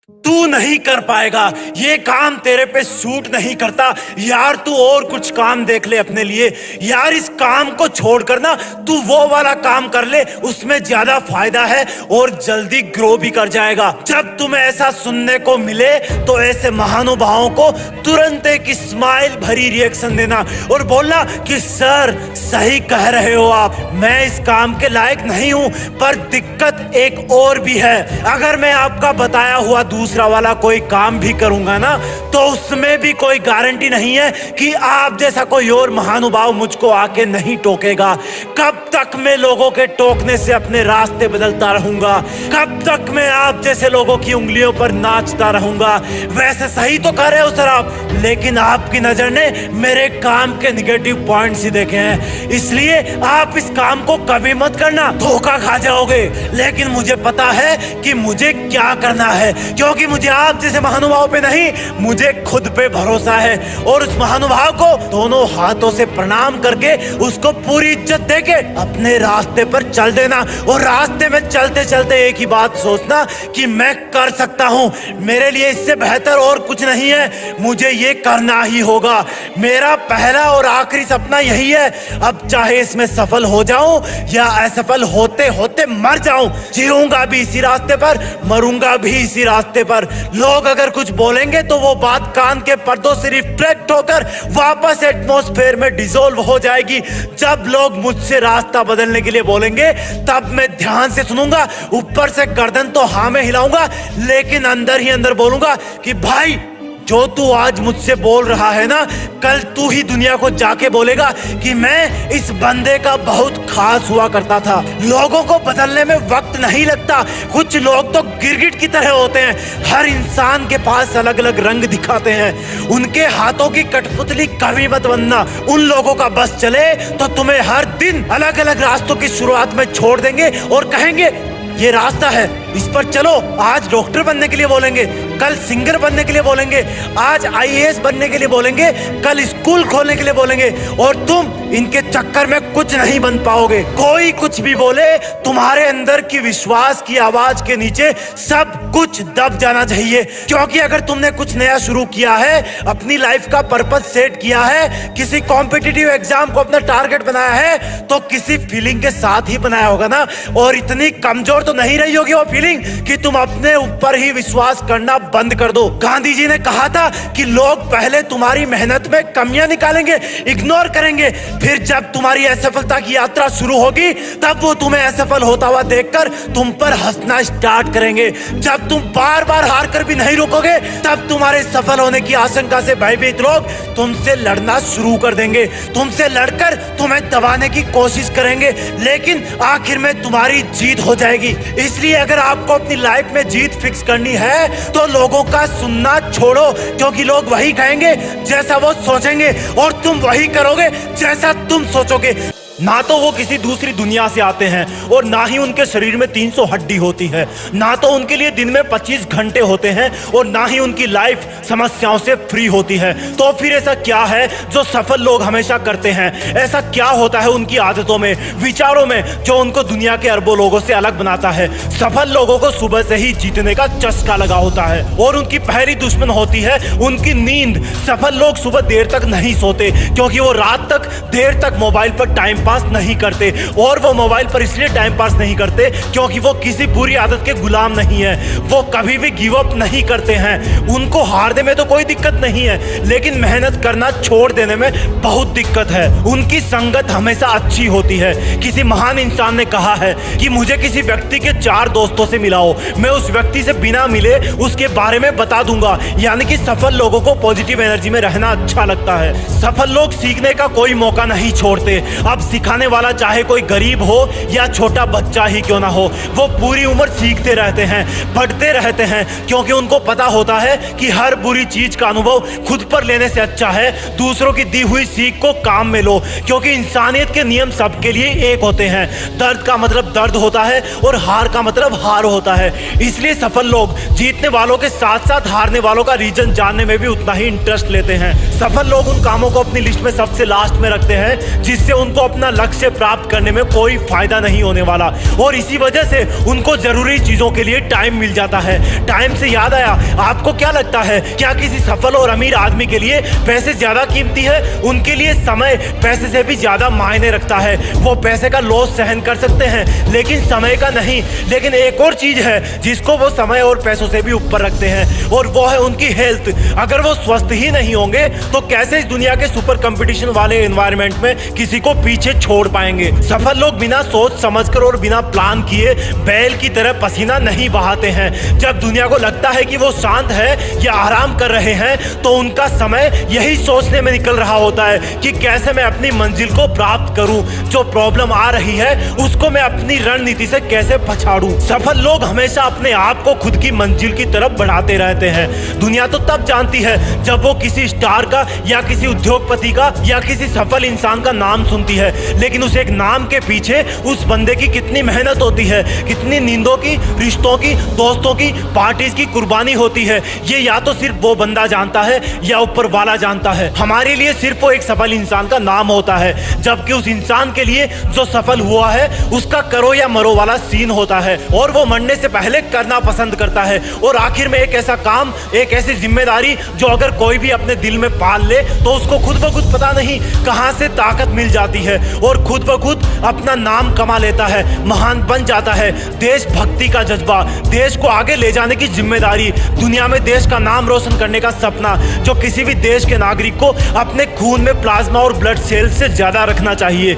तू नहीं कर पाएगा, ये काम तेरे पे सूट नहीं करता यार। तू और कुछ काम देख ले अपने लिए यार। इस काम को छोड़कर ना तू वो वाला काम कर ले, उसमें ज्यादा फायदा है और जल्दी ग्रो भी कर जाएगा। जब तुम्हें ऐसा सुनने को मिले तो ऐसे महानुभावों को तुरंत एक स्माइल भरी रिएक्शन देना और बोलना कि सर सही कह रहे हो आप, मैं इस काम के लायक नहीं हूं। पर दिक्कत एक और भी है, अगर मैं आपका बताया हुआ दूसरा वाला कोई काम भी करूंगा ना तो उसमें भी कोई गारंटी नहीं है कि आप जैसा कोई और महानुभाव मुझको आके नहीं टोकेगा। कब तक मैं लोगों के टोकने से अपने रास्ते बदलता रहूंगा? कब तक मैं आप जैसे लोगों की उंगलियों पर नाचता रहूंगा? वैसे सही तो कर रहे हो सर आप, लेकिन आपकी नजर ने मेरे काम के निगेटिव पॉइंट्स ही देखे हैं, इसलिए आप इस काम को कभी मत करना, धोखा खा जाओगे। लेकिन मुझे पता है कि मुझे क्या करना है, क्योंकि मुझे आप जैसे महानुभाव पे नहीं, मुझे खुद पे भरोसा है। और उस महानुभाव को दोनों हाथों से प्रणाम करके उसको पूरी इज्जत देके अपने रास्ते पर चल देना। और रास्ते में चलते चलते एक ही बात सोचना कि मैं कर सकता हूं, मेरे लिए इससे बेहतर और कुछ नहीं है, मुझे ये करना ही होगा। मेरा पहला और आखिरी सपना यही है। अब चाहे इसमें सफल हो जाऊं या असफल होते होते मर जाऊं, जीऊंगा भी इसी रास्ते पर, मरूंगा भी इसी रास्ते पर। लोग अगर कुछ बोलेंगे तो वो बात कान के पर्दों से रिफ्लेक्ट होकर वापस एटमॉस्फेयर में डिसॉल्व हो जाएगी। जब लोग मुझसे रास्ता बदलने के लिए बोलेंगे तब मैं ध्यान से सुनूंगा, ऊपर से गर्दन तो हाँ में हिलाऊंगा, लेकिन अंदर ही अंदर बोलूंगा कि भाई जो तू आज मुझसे बोल रहा है ना, कल तू ही दुनिया को जाके बोलेगा कि मैं इस बंदे का बहुत खास हुआ करता था। लोगों को बदलने में वक्त नहीं लगता। कुछ लोग तो गिरगिट की तरह होते हैं, हर इंसान के पास अलग अलग रंग दिखाते हैं। उनके हाथों की कठपुतली कभी मत बनना। उन लोगों का बस चले तो तुम्हें हर दिन अलग अलग रास्तों की शुरुआत में छोड़ देंगे और कहेंगे ये रास्ता है, इस पर चलो। आज डॉक्टर बनने के लिए बोलेंगे, कल सिंगर बनने के लिए बोलेंगे, आज आईएएस बनने के लिए बोलेंगे, कल स्कूल खोलने के लिए बोलेंगे, और तुम इनके चक्कर में कुछ नहीं बन पाओगे। कोई कुछ भी बोले, तुम्हारे अंदर की विश्वास की आवाज के नीचे सब कुछ दब जाना चाहिए। क्योंकि अगर तुमने कुछ नया शुरू किया है, अपनी लाइफ का पर्पस सेट किया है, किसी कॉम्पिटिटिव एग्जाम को अपना टारगेट बनाया है, तो किसी फीलिंग के साथ ही बनाया होगा ना। और इतनी कमजोर तो नहीं रही होगी वो फीलिंग कि तुम अपने ऊपर ही विश्वास करना बंद कर दो। गांधी जी ने कहा था कि लोग पहले तुम्हारी मेहनत में कमियां निकालेंगे, इग्नोर करेंगे, फिर जब तुम्हारी असफलता की यात्रा शुरू होगी तब वो तुम्हें असफल होता हुआ देखकर तुम पर हंसना स्टार्ट करेंगे। जब तुम बार बार हार कर भी नहीं रुकोगे तब तुम्हारे सफल होने की आशंका से भयभीत लोग तुमसे लड़ना शुरू कर देंगे, तुमसे लड़कर तुम्हें दबाने की कोशिश करेंगे, लेकिन आखिर में तुम्हारी जीत हो जाएगी। इसलिए अगर आपको अपनी लाइफ में जीत फिक्स करनी है तो लोगों का सुनना छोड़ो, क्योंकि लोग वही कहेंगे जैसा वो सोचेंगे और तुम वही करोगे जैसा तुम सोचोगे। ना तो वो किसी दूसरी दुनिया से आते हैं और ना ही उनके शरीर में 300 हड्डी होती है, ना तो उनके लिए दिन में 25 घंटे होते हैं और ना ही उनकी लाइफ समस्याओं से फ्री होती है। तो फिर ऐसा क्या है जो सफल लोग हमेशा करते हैं? ऐसा क्या होता है उनकी आदतों में, विचारों में, जो उनको दुनिया के अरबों लोगों से अलग बनाता है? सफल लोगों को सुबह से ही जीतने का चस्का लगा होता है और उनकी पहली दुश्मन होती है उनकी नींद। सफल लोग सुबह देर तक नहीं सोते क्योंकि वो रात तक देर तक मोबाइल पर टाइम पास नहीं करते, और वो मोबाइल पर इसलिए टाइम पास नहीं करते क्योंकि वो किसी बुरी आदत के गुलाम नहीं है। वो कभी भी गिव अप नहीं करते हैं। उनको हारने में तो कोई दिक्कत नहीं है, लेकिन मेहनत करना छोड़ देने में बहुत दिक्कत है। उनकी संगत हमेशा अच्छी होती है। किसी महान इंसान ने कहा है कि मुझे किसी व्यक्ति के 4 दोस्तों से मिलाओ, मैं उस व्यक्ति से बिना मिले उसके बारे में बता दूंगा। यानी कि सफल लोगों को पॉजिटिव एनर्जी में रहना अच्छा लगता है। सफल लोग सीखने का कोई मौका नहीं छोड़ते। अब सिखाने वाला चाहे कोई गरीब हो या छोटा बच्चा ही क्यों ना हो, वो पूरी उम्र सीखते रहते हैं, बढ़ते रहते हैं, क्योंकि उनको पता होता है कि हर बुरी चीज का अनुभव खुद पर लेने से अच्छा है दूसरों की दी हुई सीख को काम में लो। क्योंकि इंसानियत के नियम सबके लिए एक होते हैं। दर्द का मतलब दर्द होता है और हार का मतलब हार होता है। इसलिए सफल लोग जीतने वालों के साथ साथ हारने वालों का रीजन जानने में भी उतना ही इंटरेस्ट लेते हैं। सफल लोग उन कामों को अपनी लिस्ट में सबसे लास्ट में रखते हैं जिससे उनको अपना अपना लक्ष्य प्राप्त करने में कोई फायदा नहीं होने वाला। और इसी वजह से उनको जरूरी चीजों के लिए टाइम मिल जाता है। टाइम से याद आया, आपको क्या लगता है, क्या किसी सफल और अमीर आदमी के लिए पैसे ज्यादा कीमती है? उनके लिए समय पैसे से भी ज्यादा मायने रखता है। वो पैसे का लॉस सहन कर सकते हैं लेकिन समय का नहीं। लेकिन एक और चीज है जिसको वो समय और पैसों से भी ऊपर रखते हैं, और वो है उनकी हेल्थ। अगर वो स्वस्थ ही नहीं होंगे तो कैसे इस दुनिया के सुपर कंपटीशन वाले एनवायरनमेंट में किसी को पीछे छोड़ पाएंगे? सफल लोग बिना सोच समझकर और बिना प्लान किए बैल की तरह पसीना नहीं बहाते हैं। जब दुनिया को लगता है कि वो शांत है या आराम कर रहे हैं तो उनका समय यही सोचने में निकल रहा होता है कि कैसे मैं अपनी मंजिल को प्राप्त करूं। जो प्रॉब्लम आ रही है उसको मैं अपनी रणनीति से कैसे पछाड़ूं। सफल लोग हमेशा अपने आप को खुद की मंजिल की तरफ बढ़ाते रहते हैं। दुनिया तो तब जानती है जब वो किसी स्टार का या किसी उद्योगपति का या किसी सफल इंसान का नाम सुनती है, लेकिन उस एक नाम के पीछे उस बंदे की कितनी मेहनत होती है, कितनी नींदों की, रिश्तों की, दोस्तों की, पार्टीज की कुर्बानी होती है, ये या तो सिर्फ वो बंदा जानता है या ऊपर वाला जानता है। हमारे लिए सिर्फ वो एक सफल इंसान का नाम होता है, जबकि उस इंसान के लिए जो सफल हुआ है उसका करो या मरो वाला सीन होता है, और वो मरने से पहले करना पसंद करता है। और आखिर में एक ऐसा काम, एक ऐसी जिम्मेदारी जो अगर कोई भी अपने दिल में पाल ले तो उसको खुद ब खुद पता नहीं कहां से ताकत मिल जाती है और खुद ब खुद अपना नाम कमा लेता है, महान बन जाता है। देशभक्ति का जज्बा, देश को आगे ले जाने की जिम्मेदारी, दुनिया में देश का नाम रोशन करने का सपना, जो किसी भी देश के नागरिक को अपने खून में प्लाज्मा और ब्लड सेल्स से ज्यादा रखना चाहिए।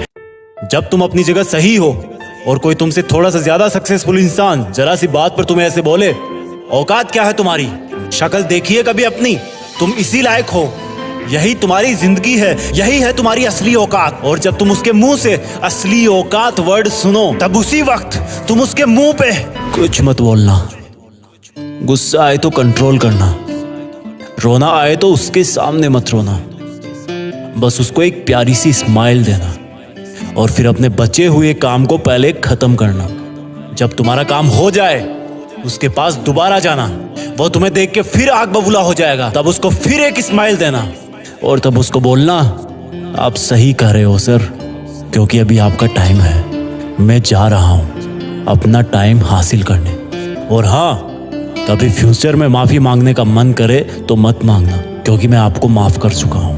जब तुम अपनी जगह सही हो और कोई तुमसे थोड़ा सा ज्यादा सक्सेसफुल इंसान जरा सी बात पर तुम्हें ऐसे बोले, औकात क्या है तुम्हारी, शक्ल देखिए कभी अपनी, तुम इसी लायक हो, यही तुम्हारी जिंदगी है, यही है तुम्हारी असली औकात। और जब तुम उसके मुंह से असली औकात वर्ड सुनो तब उसी वक्त तुम उसके मुंह पे कुछ मत बोलना, गुस्सा आए तो कंट्रोल करना, रोना आए तो उसके सामने मत रोना, बस उसको एक प्यारी सी स्माइल देना और फिर अपने बचे हुए काम को पहले खत्म करना। जब तुम्हारा काम हो जाए उसके पास दोबारा जाना, वो तुम्हें देख के फिर आग बबूला हो जाएगा, तब उसको फिर एक स्माइल देना और तब उसको बोलना, आप सही कह रहे हो सर, क्योंकि अभी आपका टाइम है, मैं जा रहा हूं अपना टाइम हासिल करने। और हाँ, कभी फ्यूचर में माफी मांगने का मन करे तो मत मांगना, क्योंकि मैं आपको माफ कर चुका हूं।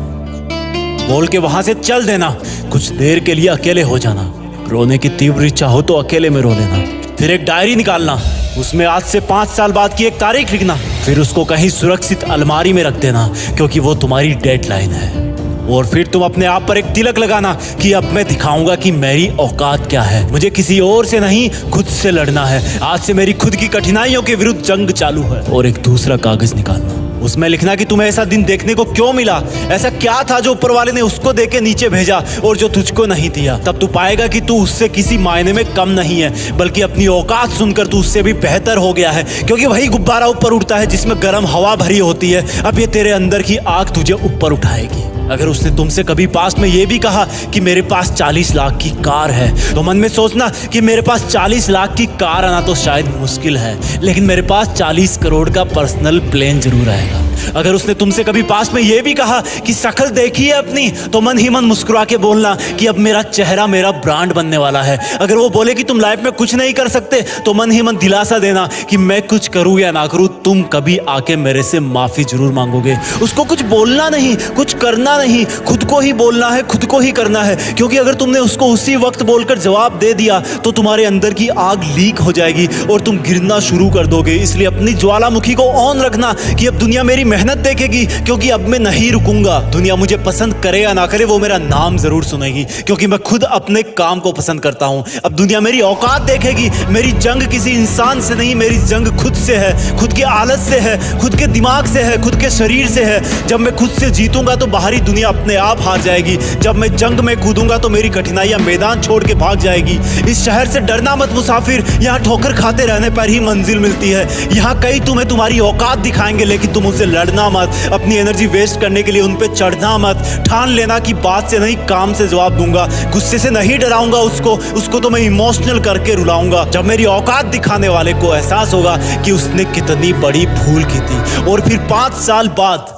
बोल के वहां से चल देना, कुछ देर के लिए अकेले हो जाना, रोने की तीव्र इच्छा हो तो अकेले में रो लेना, फिर एक डायरी निकालना, उसमें आज से 5 साल बाद की एक तारीख लिखना, फिर उसको कहीं सुरक्षित अलमारी में रख देना, क्योंकि वो तुम्हारी डेडलाइन है। और फिर तुम अपने आप पर एक तिलक लगाना कि अब मैं दिखाऊंगा कि मेरी औकात क्या है, मुझे किसी और से नहीं खुद से लड़ना है, आज से मेरी खुद की कठिनाइयों के विरुद्ध जंग चालू है। और एक दूसरा कागज निकालना, उसमें लिखना कि तुम्हें ऐसा दिन देखने को क्यों मिला, ऐसा क्या था जो ऊपर वाले ने उसको देके नीचे भेजा और जो तुझको नहीं दिया। तब तू पाएगा कि तू उससे किसी मायने में कम नहीं है, बल्कि अपनी औकात सुनकर तू उससे भी बेहतर हो गया है, क्योंकि वही गुब्बारा ऊपर उड़ता है जिसमें गर्म हवा भरी होती है। अब ये तेरे अंदर की आग तुझे ऊपर उठाएगी। अगर उसने तुमसे कभी पास्ट में ये भी कहा कि मेरे पास 40 लाख की कार है, तो मन में सोचना कि मेरे पास 40 लाख की कार आना तो शायद मुश्किल है, लेकिन मेरे पास 40 करोड़ का पर्सनल प्लेन जरूर आएगा। अगर उसने तुमसे कभी पास्ट में ये भी कहा कि शक्ल देखिए अपनी, तो मन ही मन मुस्कुरा के बोलना कि अब मेरा चेहरा मेरा ब्रांड बनने वाला है। अगर वो बोले कि तुम लाइफ में कुछ नहीं कर सकते, तो मन ही मन दिलासा देना कि मैं कुछ करूं या ना करूं, तुम कभी आके मेरे से माफी जरूर मांगोगे। उसको कुछ बोलना नहीं, कुछ करना नहीं, खुद को ही बोलना है, खुद को ही करना है, क्योंकि अगर तुमने उसको उसी वक्त बोलकर जवाब दे दिया तो तुम्हारे अंदर की आग लीक हो जाएगी और तुम गिरना शुरू कर दोगे। इसलिए अपनी ज्वालामुखी को ऑन रखना कि अब दुनिया मेरी मेहनत देखेगी, क्योंकि अब मैं नहीं रुकूंगा। दुनिया मुझे पसंद करे या ना करे, वो मेरा नाम जरूर सुनेगी, क्योंकि मैं खुद अपने काम को पसंद करता हूं। अब दुनिया मेरी औकात देखेगी। मेरी जंग किसी इंसान से नहीं, मेरी जंग खुद से है, खुद की आदत से है, खुद के दिमाग से है, खुद के शरीर से है। जब मैं खुद से जीतूंगा तो बाहरी दुनिया अपने आप हार जाएगी। जब मैं जंग में कूदूंगा तो मेरी कठिनाइयां मैदान छोड़ के भाग जाएगी। इस शहर से डरना मत मुसाफिर, यहाँ ठोकर खाते रहने पर ही मंजिल मिलती है। यहाँ कई तुम्हें तुम्हारी औकात दिखाएंगे, लेकिन तुम उनसे लड़ना मत, अपनी एनर्जी वेस्ट करने के लिए उन पे चढ़ना मत। ठान लेना कि बात से नहीं काम से जवाब दूंगा, गुस्से से नहीं डराऊंगा उसको तो मैं इमोशनल करके रुलाऊंगा। जब मेरी औकात दिखाने वाले को एहसास होगा कि उसने कितनी बड़ी भूल की थी, और फिर 5 साल बाद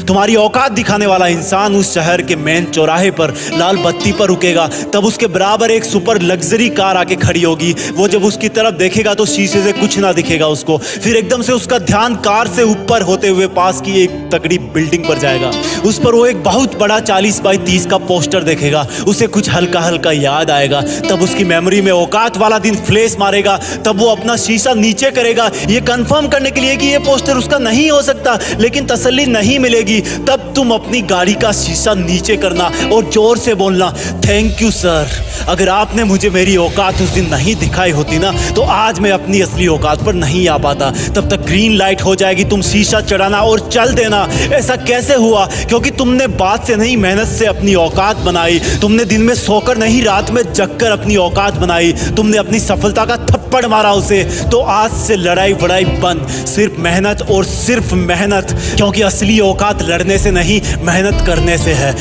तुम्हारी औकात दिखाने वाला इंसान उस शहर के मेन चौराहे पर लाल बत्ती पर रुकेगा, तब उसके बराबर एक सुपर लग्जरी कार आके खड़ी होगी। वो जब उसकी तरफ देखेगा तो शीशे से कुछ ना दिखेगा उसको। फिर एकदम से उसका ध्यान कार से ऊपर होते हुए पास की एक तगड़ी बिल्डिंग पर जाएगा। उस पर वो एक बहुत बड़ा 40 बाई 30 का पोस्टर देखेगा। उसे कुछ हल्का हल्का याद आएगा। तब उसकी मेमोरी में औकात वाला दिन फ्लैश मारेगा। तब वो अपना शीशा नीचे करेगा, ये कंफर्म करने के लिए कि ये पोस्टर उसका नहीं हो सकता, लेकिन तसल्ली नहीं मिलेगी। तब तुम अपनी गाड़ी का शीशा नीचे करना और जोर से बोलना, थैंक यू सर। अगर आपने मुझे मेरी औकात उस दिन नहीं दिखाई होती ना, तो आज मैं अपनी असली औकात पर नहीं आ पाता। तब तक ग्रीन लाइट हो जाएगी, तुम शीशा चढ़ाना और चल देना। ऐसा कैसे हुआ? क्योंकि तुमने बात से नहीं, मेहनत से अपनी औकात बनाई। तुमने दिन में सोकर नहीं, रात में जगकर अपनी औकात बनाई। तुमने अपनी सफलता का थप्पड़ मारा उसे। तो आज से लड़ाई वड़ाई बंद, सिर्फ मेहनत और सिर्फ मेहनत, क्योंकि असली औकात लड़ने से नहीं, मेहनत करने से है।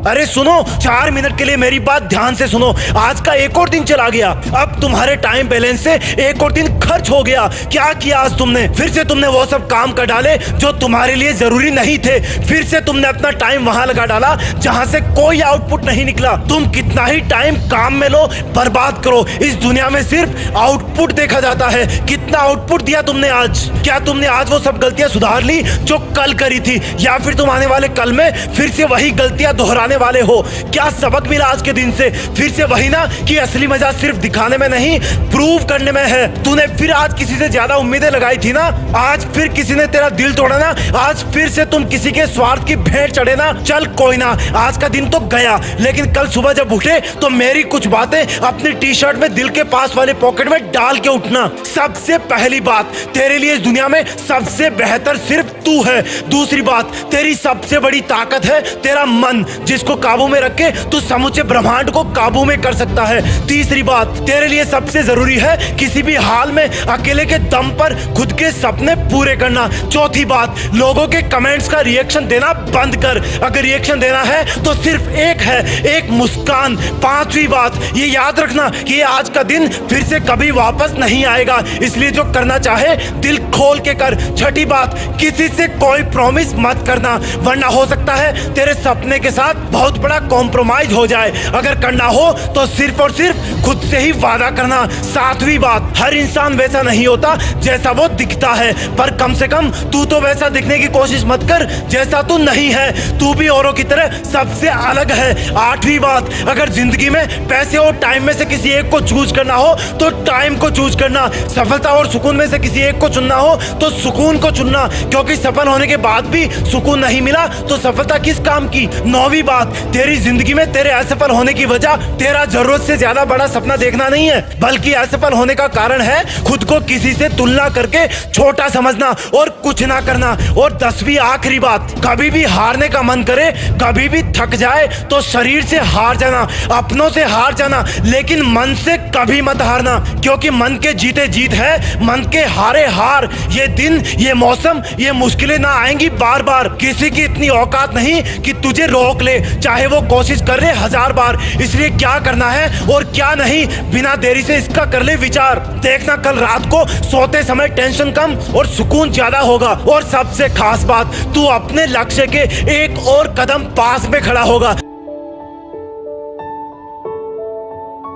अरे सुनो, 4 मिनट के लिए मेरी बात ध्यान से सुनो। आज का एक और दिन चला गया। अब तुम्हारे टाइम बैलेंस से एक और दिन खर्च हो गया। क्या किया आज तुमने? फिर से तुमने वो सब काम कर डाले जो तुम्हारे लिए जरूरी नहीं थे। फिर से तुमने अपना टाइम वहां लगा डाला जहां से कोई आउटपुट नहीं निकला। तुम कितना ही टाइम काम में लो, बर्बाद करो, इस दुनिया में सिर्फ आउटपुट देखा जाता है। कितना आउटपुट दिया तुमने आज? क्या तुमने आज वो सब गलतियां सुधार ली जो कल करी थी, या फिर तुम आने वाले कल में फिर से वही गलतियां दोहराने वाले हो? क्या सबक मिला आज के दिन से? फिर से वही ना कि असली मजा सिर्फ दिखाने में नहीं, प्रूव करने में है। तूने फिर आज किसी से ज्यादा उम्मीदें लगाई थी ना, आज फिर किसी ने तेरा दिल तोड़ा ना, आज फिर से तुम किसी के स्वार्थ की भेंट चढ़े ना। चल कोई ना, आज का दिन तो गया, लेकिन कल सुबह जब उठे तो मेरी कुछ बातें अपनी टी शर्ट में दिल के पास वाले पॉकेट में डाल के उठना। सबसे पहली बात, तेरे लिए इस दुनिया में सबसे बेहतर सिर्फ तू है। दूसरी बात, तेरी सबसे बड़ी ताकत है तेरा मन, जिसको काबू में रख के तू समूचे ब्रह्मांड को काबू में कर सकता है। तीसरी बात, तेरे लिए सबसे जरूरी है किसी भी हाल में अकेले के दम पर खुद के सपने पूरे करना। चौथी बात, लोगों के कमेंट्स का रिएक्शन देना बंद कर। अगर रिएक्शन देना है तो सिर्फ एक है, एक मुस्कान। पांचवी बात, ये याद रखना कि आज का दिन फिर से कभी वापस नहीं आएगा, इसलिए जो करना चाहे दिल खोल के कर। छठी बात, किसी से कोई प्रॉमिस मत करना, वरना हो सकता है तेरे सपने के साथ बहुत बड़ा कॉम्प्रोमाइज हो जाए। अगर करना हो तो सिर्फ और सिर्फ खुद से ही वादा करना। सातवीं बात, हर इंसान वैसा नहीं होता जैसा वो दिखता है, पर कम से कम तू तो वैसा दिखने की कोशिश मत कर जैसा तू नहीं है। तू भी औरों की तरह सबसे अलग है। आठवीं बात, अगर जिंदगी में पैसे और टाइम में से किसी एक को चूज करना हो तो टाइम को चूज करना। सफलता और सुकून में से किसी एक को चुनना हो तो सुकून को चुनना, क्योंकि सफल होने के बाद भी सुकून नहीं मिला तो सफलता किस काम की। नौवीं बात, तेरी जिंदगी में तेरे असफल होने की वजह तेरा जरूरत से ज्यादा बड़ा सपना देखना नहीं है, बल्कि असफल होने का कारण है खुद को किसी से तुलना करके छोटा समझना और कुछ ना करना। और 10वीं आखिरी बात, कभी भी हारने का मन करे, कभी भी थक जाए तो शरीर से हार जाना, अपनों से हार जाना, लेकिन मन से कभी मत हारना, क्योंकि मन के जीते जीत है, मन के हारे हार। ये दिन, ये मौसम, ये मुश्किलें ना आएंगी बार बार। किसी की इतनी औकात नहीं कि तुझे रोक ले, चाहे वो कोशिश कर ले 1000 बार। इसलिए क्या करना है और क्या नहीं, बिना देरी से इसका कर ले विचार। देखना कल रात को सोते समय टेंशन कम और सुकून ज्यादा होगा। और सबसे खास बात, तू अपने लक्ष्य के एक और कदम पास में खड़ा होगा।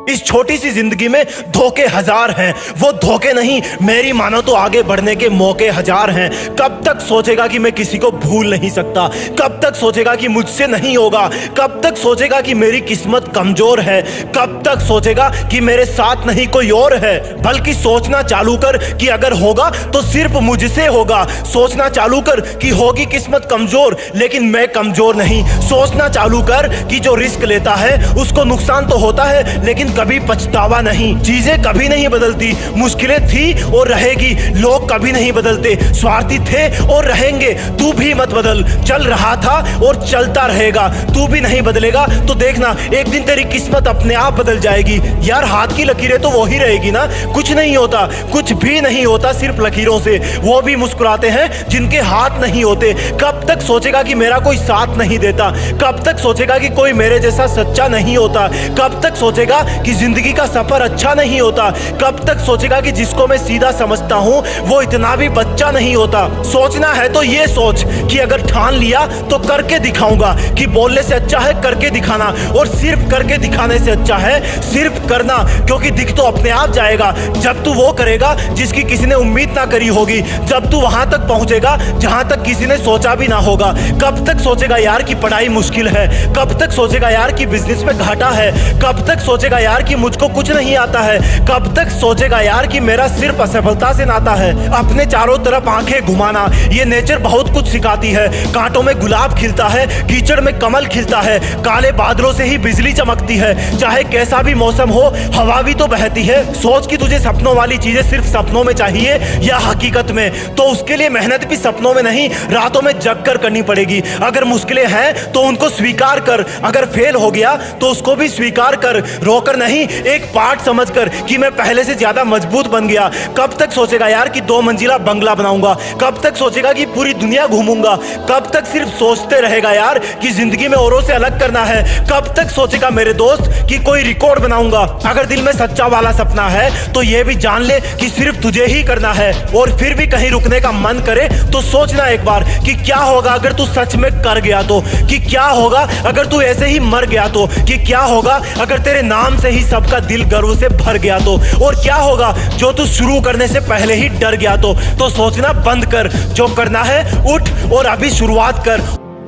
इस छोटी सी जिंदगी में धोखे 1000 हैं, वो धोखे नहीं, मेरी मानो तो आगे बढ़ने के मौके 1000 हैं। कब तक सोचेगा कि मैं किसी को भूल नहीं सकता? कब तक सोचेगा कि मुझसे नहीं होगा? कब तक सोचेगा कि मेरी किस्मत कमजोर है? कब तक सोचेगा कि मेरे साथ नहीं कोई और है? बल्कि सोचना चालू कर कि अगर होगा तो सिर्फ मुझसे होगा। सोचना चालू कर कि होगी किस्मत कमजोर, लेकिन मैं कमजोर नहीं। सोचना चालू कर कि जो रिस्क लेता है उसको नुकसान तो होता है, लेकिन कभी पछतावा नहीं। चीजें कभी नहीं बदलती, मुश्किलें थी और रहेगी, लोग कभी नहीं बदलते, स्वार्थी थे और रहेंगे। तू भी मत बदल, चल रहा था और चलता रहेगा। तू भी नहीं बदलेगा तो देखना एक दिन तेरी किस्मत अपने आप बदल जाएगी। यार हाथ की लकीरें तो वो ही रहेगी ना, कुछ नहीं होता, कुछ भी नहीं होता सिर्फ लकीरों से। वो भी मुस्कुराते हैं जिनके हाथ नहीं होते। कब तक सोचेगा कि मेरा कोई साथ नहीं देता? कब तक सोचेगा कि कोई मेरे जैसा सच्चा नहीं होता? कब तक सोचेगा कि जिंदगी का सफर अच्छा नहीं होता? कब तक सोचेगा कि जिसको मैं सीधा समझता हूँ वो इतना भी बच्चा नहीं होता? सोचना है तो ये सोच कि अगर ठान लिया तो करके दिखाऊंगा, कि बोलने से अच्छा है करके दिखाना, और सिर्फ करके दिखाने से अच्छा है सिर्फ करना, क्योंकि दिख तो अपने आप जाएगा जब तू वो करेगा जिसकी किसी ने उम्मीद ना करी होगी, जब तू वहां तक पहुंचेगा जहां तक किसी ने सोचा भी ना होगा। कब तक सोचेगा यार कि पढ़ाई मुश्किल है? कब तक सोचेगा यार कि बिजनेस में घाटा है? कब तक सोचेगा यार कि मुझको कुछ नहीं आता है? कब तक सोचेगा यार कि मेरा सिर्फ असफलता से नाता है? अपने चारों तरफ आंखें घुमाना, ये नेचर बहुत कुछ सिखाती है। कांटों में गुलाब खिलता है, कीचड़ में कमल खिलता है, काले बादलों से ही बिजली चमकती है। चाहे कैसा भी मौसम हो हवा भी तो बहती है। सोच कि तुझे सपनों वाली चीजें सिर्फ सपनों में चाहिए या हकीकत में, तो उसके लिए मेहनत भी सपनों में नहीं रातों में जग कर करनी पड़ेगी। अगर मुश्किलें हैं तो उनको स्वीकार कर, अगर फेल हो गया तो उसको भी स्वीकार कर, रोकर नहीं एक पार्ट समझकर कि मैं पहले से ज्यादा मजबूत बन गया। कब तक सोचेगा यार कि 2 मंजिला बंगला बनाऊंगा? कब तक सोचेगा कि पूरी दुनिया घूमूंगा? कब तक सिर्फ सोचते रहेगा यार कि जिंदगी में औरों से अलग करना है? कब तक सोचेगा मेरे दोस्त कि कोई रिकॉर्ड बनाऊंगा? अगर दिल में सच्चा वाला सपना है तो ये भी जान ले कि सिर्फ तुझे ही करना है। और फिर भी कहीं रुकने का मन करे तो सोचना एक बार कि क्या होगा अगर तू सच में कर गया तो, कि क्या होगा अगर तू ऐसे ही मर गया तो, कि क्या होगा अगर तेरे नाम से ही सबका दिल गर्व से भर गया तो, और क्या होगा जो तू शुरू करने से पहले ही डर गया तो सोचना बंद कर, जो करना है उठ और अभी शुरुआत कर।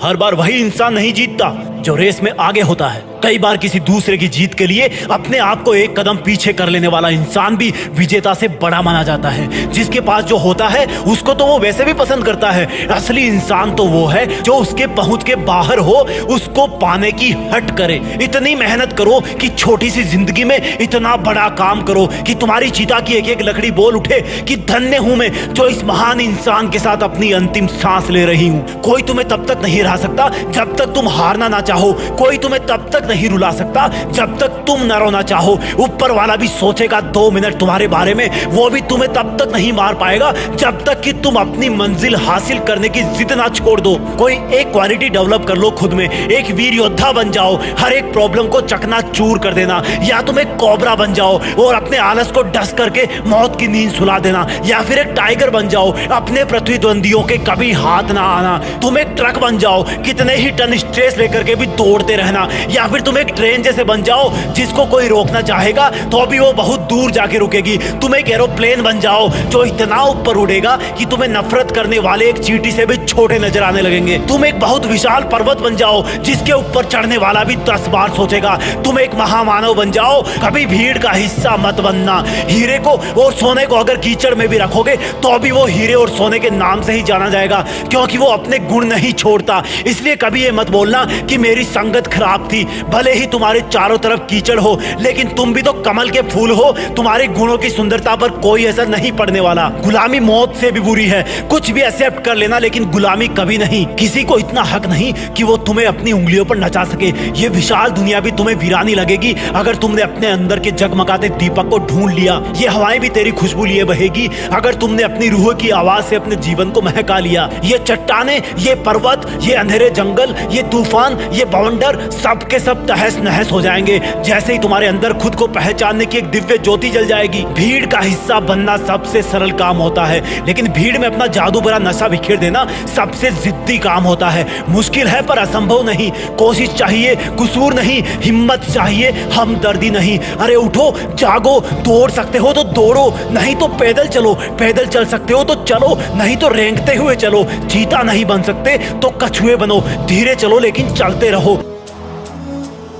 हर बार वही इंसान नहीं जीतता जो रेस में आगे होता है। कई बार किसी दूसरे की जीत के लिए अपने आप को एक कदम पीछे कर लेने वाला इंसान भी विजेता से बड़ा माना जाता है। जिसके पास जो होता है उसको तो वो वैसे भी पसंद करता है। असली इंसान तो वो है जो उसके पहुंच के बाहर हो, उसको पाने की हट करे। इतनी मेहनत करो कि छोटी सी जिंदगी में इतना बड़ा काम करो कि तुम्हारी चिता की एक एक लकड़ी बोल उठे कि धन्य हूं मैं जो इस महान इंसान के साथ अपनी अंतिम सांस ले रही हूं। कोई तुम्हें तब तक नहीं हरा सकता जब तक तुम हारना ना चाहो। कोई तुम्हें तब तक नहीं रुला सकता जब तक तुम न रोना चाहो। ऊपर वाला भी सोचेगा 2 मिनट तुम्हारे बारे में, वो भी तुम्हें तब तक नहीं मार पाएगा जब तक कि तुम अपनी मंजिल हासिल करने की जिद ना छोड़ दो। कोई एक क्वालिटी डेवलप कर लो खुद में, एक वीर योद्धा बन जाओ, हर एक प्रॉब्लम को चकना चूर कर देना, या तुम एक कोबरा बन जाओ और अपने आलस को डस करके मौत की नींद सुला देना, या फिर एक टाइगर बन जाओ, अपने प्रतिद्वंदियों के कभी हाथ ना आना। तुम एक ट्रक बन जाओ, कितने ही टन स्ट्रेस लेकर के भी दौड़ते रहना, या फिर तुम एक ट्रेन जैसे बन जाओ जिसको कोई रोकना चाहेगा तो भी वो बहुत दूर जाके रुकेगी। तुम एक एरोप्लेन बन जाओ जो इतना ऊपर उड़ेगा कि तुम्हें नफरत करने वाले एक चींटी से भी छोटे नजर आने लगेंगे। तुम एक बहुत विशाल पर्वत बन जाओ जिसके ऊपर चढ़ने वाला भी 10 बार सोचेगा। तुम एक महामानव बन जाओ, कभी भीड़ का हिस्सा मत बनना। हीरे को और सोने को अगर कीचड़ में भी रखोगे तो भी वो हीरे और सोने के नाम से ही जाना जाएगा, क्योंकि वो अपने गुण नहीं छोड़ता। इसलिए कभी ये मत बोलना कि मेरी संगत खराब थी। भले ही तुम्हारे चारों तरफ कीचड़ हो, लेकिन तुम भी तो कमल के फूल हो। तुम्हारे गुणों की सुंदरता पर कोई असर नहीं पड़ने वाला। गुलामी मौत से भी बुरी है। कुछ भी एक्सेप्ट कर लेना, लेकिन गुलामी कभी नहीं। किसी को इतना हक नहीं कि वो तुम्हें अपनी उंगलियों पर नचा सके। ये विशाल दुनिया भी तुम्हें वीरानी लगेगी अगर तुमने अपने अंदर के जगमगाते दीपक को ढूंढ लिया। ये हवाएं भी तेरी खुशबू लिए बहेगी अगर तुमने अपनी रूह की आवाज से अपने जीवन को महका लिया। ये चट्टाने, ये पर्वत, ये अंधेरे जंगल, ये तूफान, ये बवंडर सब के सब तहस नहस हो जाएंगे जैसे ही तुम्हारे अंदर खुद को पहचानने की एक दिव्य ज्योति जल जाएगी। भीड़ का हिस्सा बनना सबसे सरल काम होता है, लेकिन भीड़ में अपना जादू भरा नशा बिखेर देना सबसे जिद्दी काम होता है। मुश्किल है पर असंभव नहीं। कोशिश चाहिए, कसूर नहीं। हिम्मत चाहिए, हमदर्दी नहीं। अरे उठो, जागो। दौड़ सकते हो तो दौड़ो, नहीं तो पैदल चलो। पैदल चल सकते हो तो चलो, नहीं तो रेंगते हुए चलो। चीता नहीं बन सकते तो कछुए बनो। धीरे चलो लेकिन चलते रहो।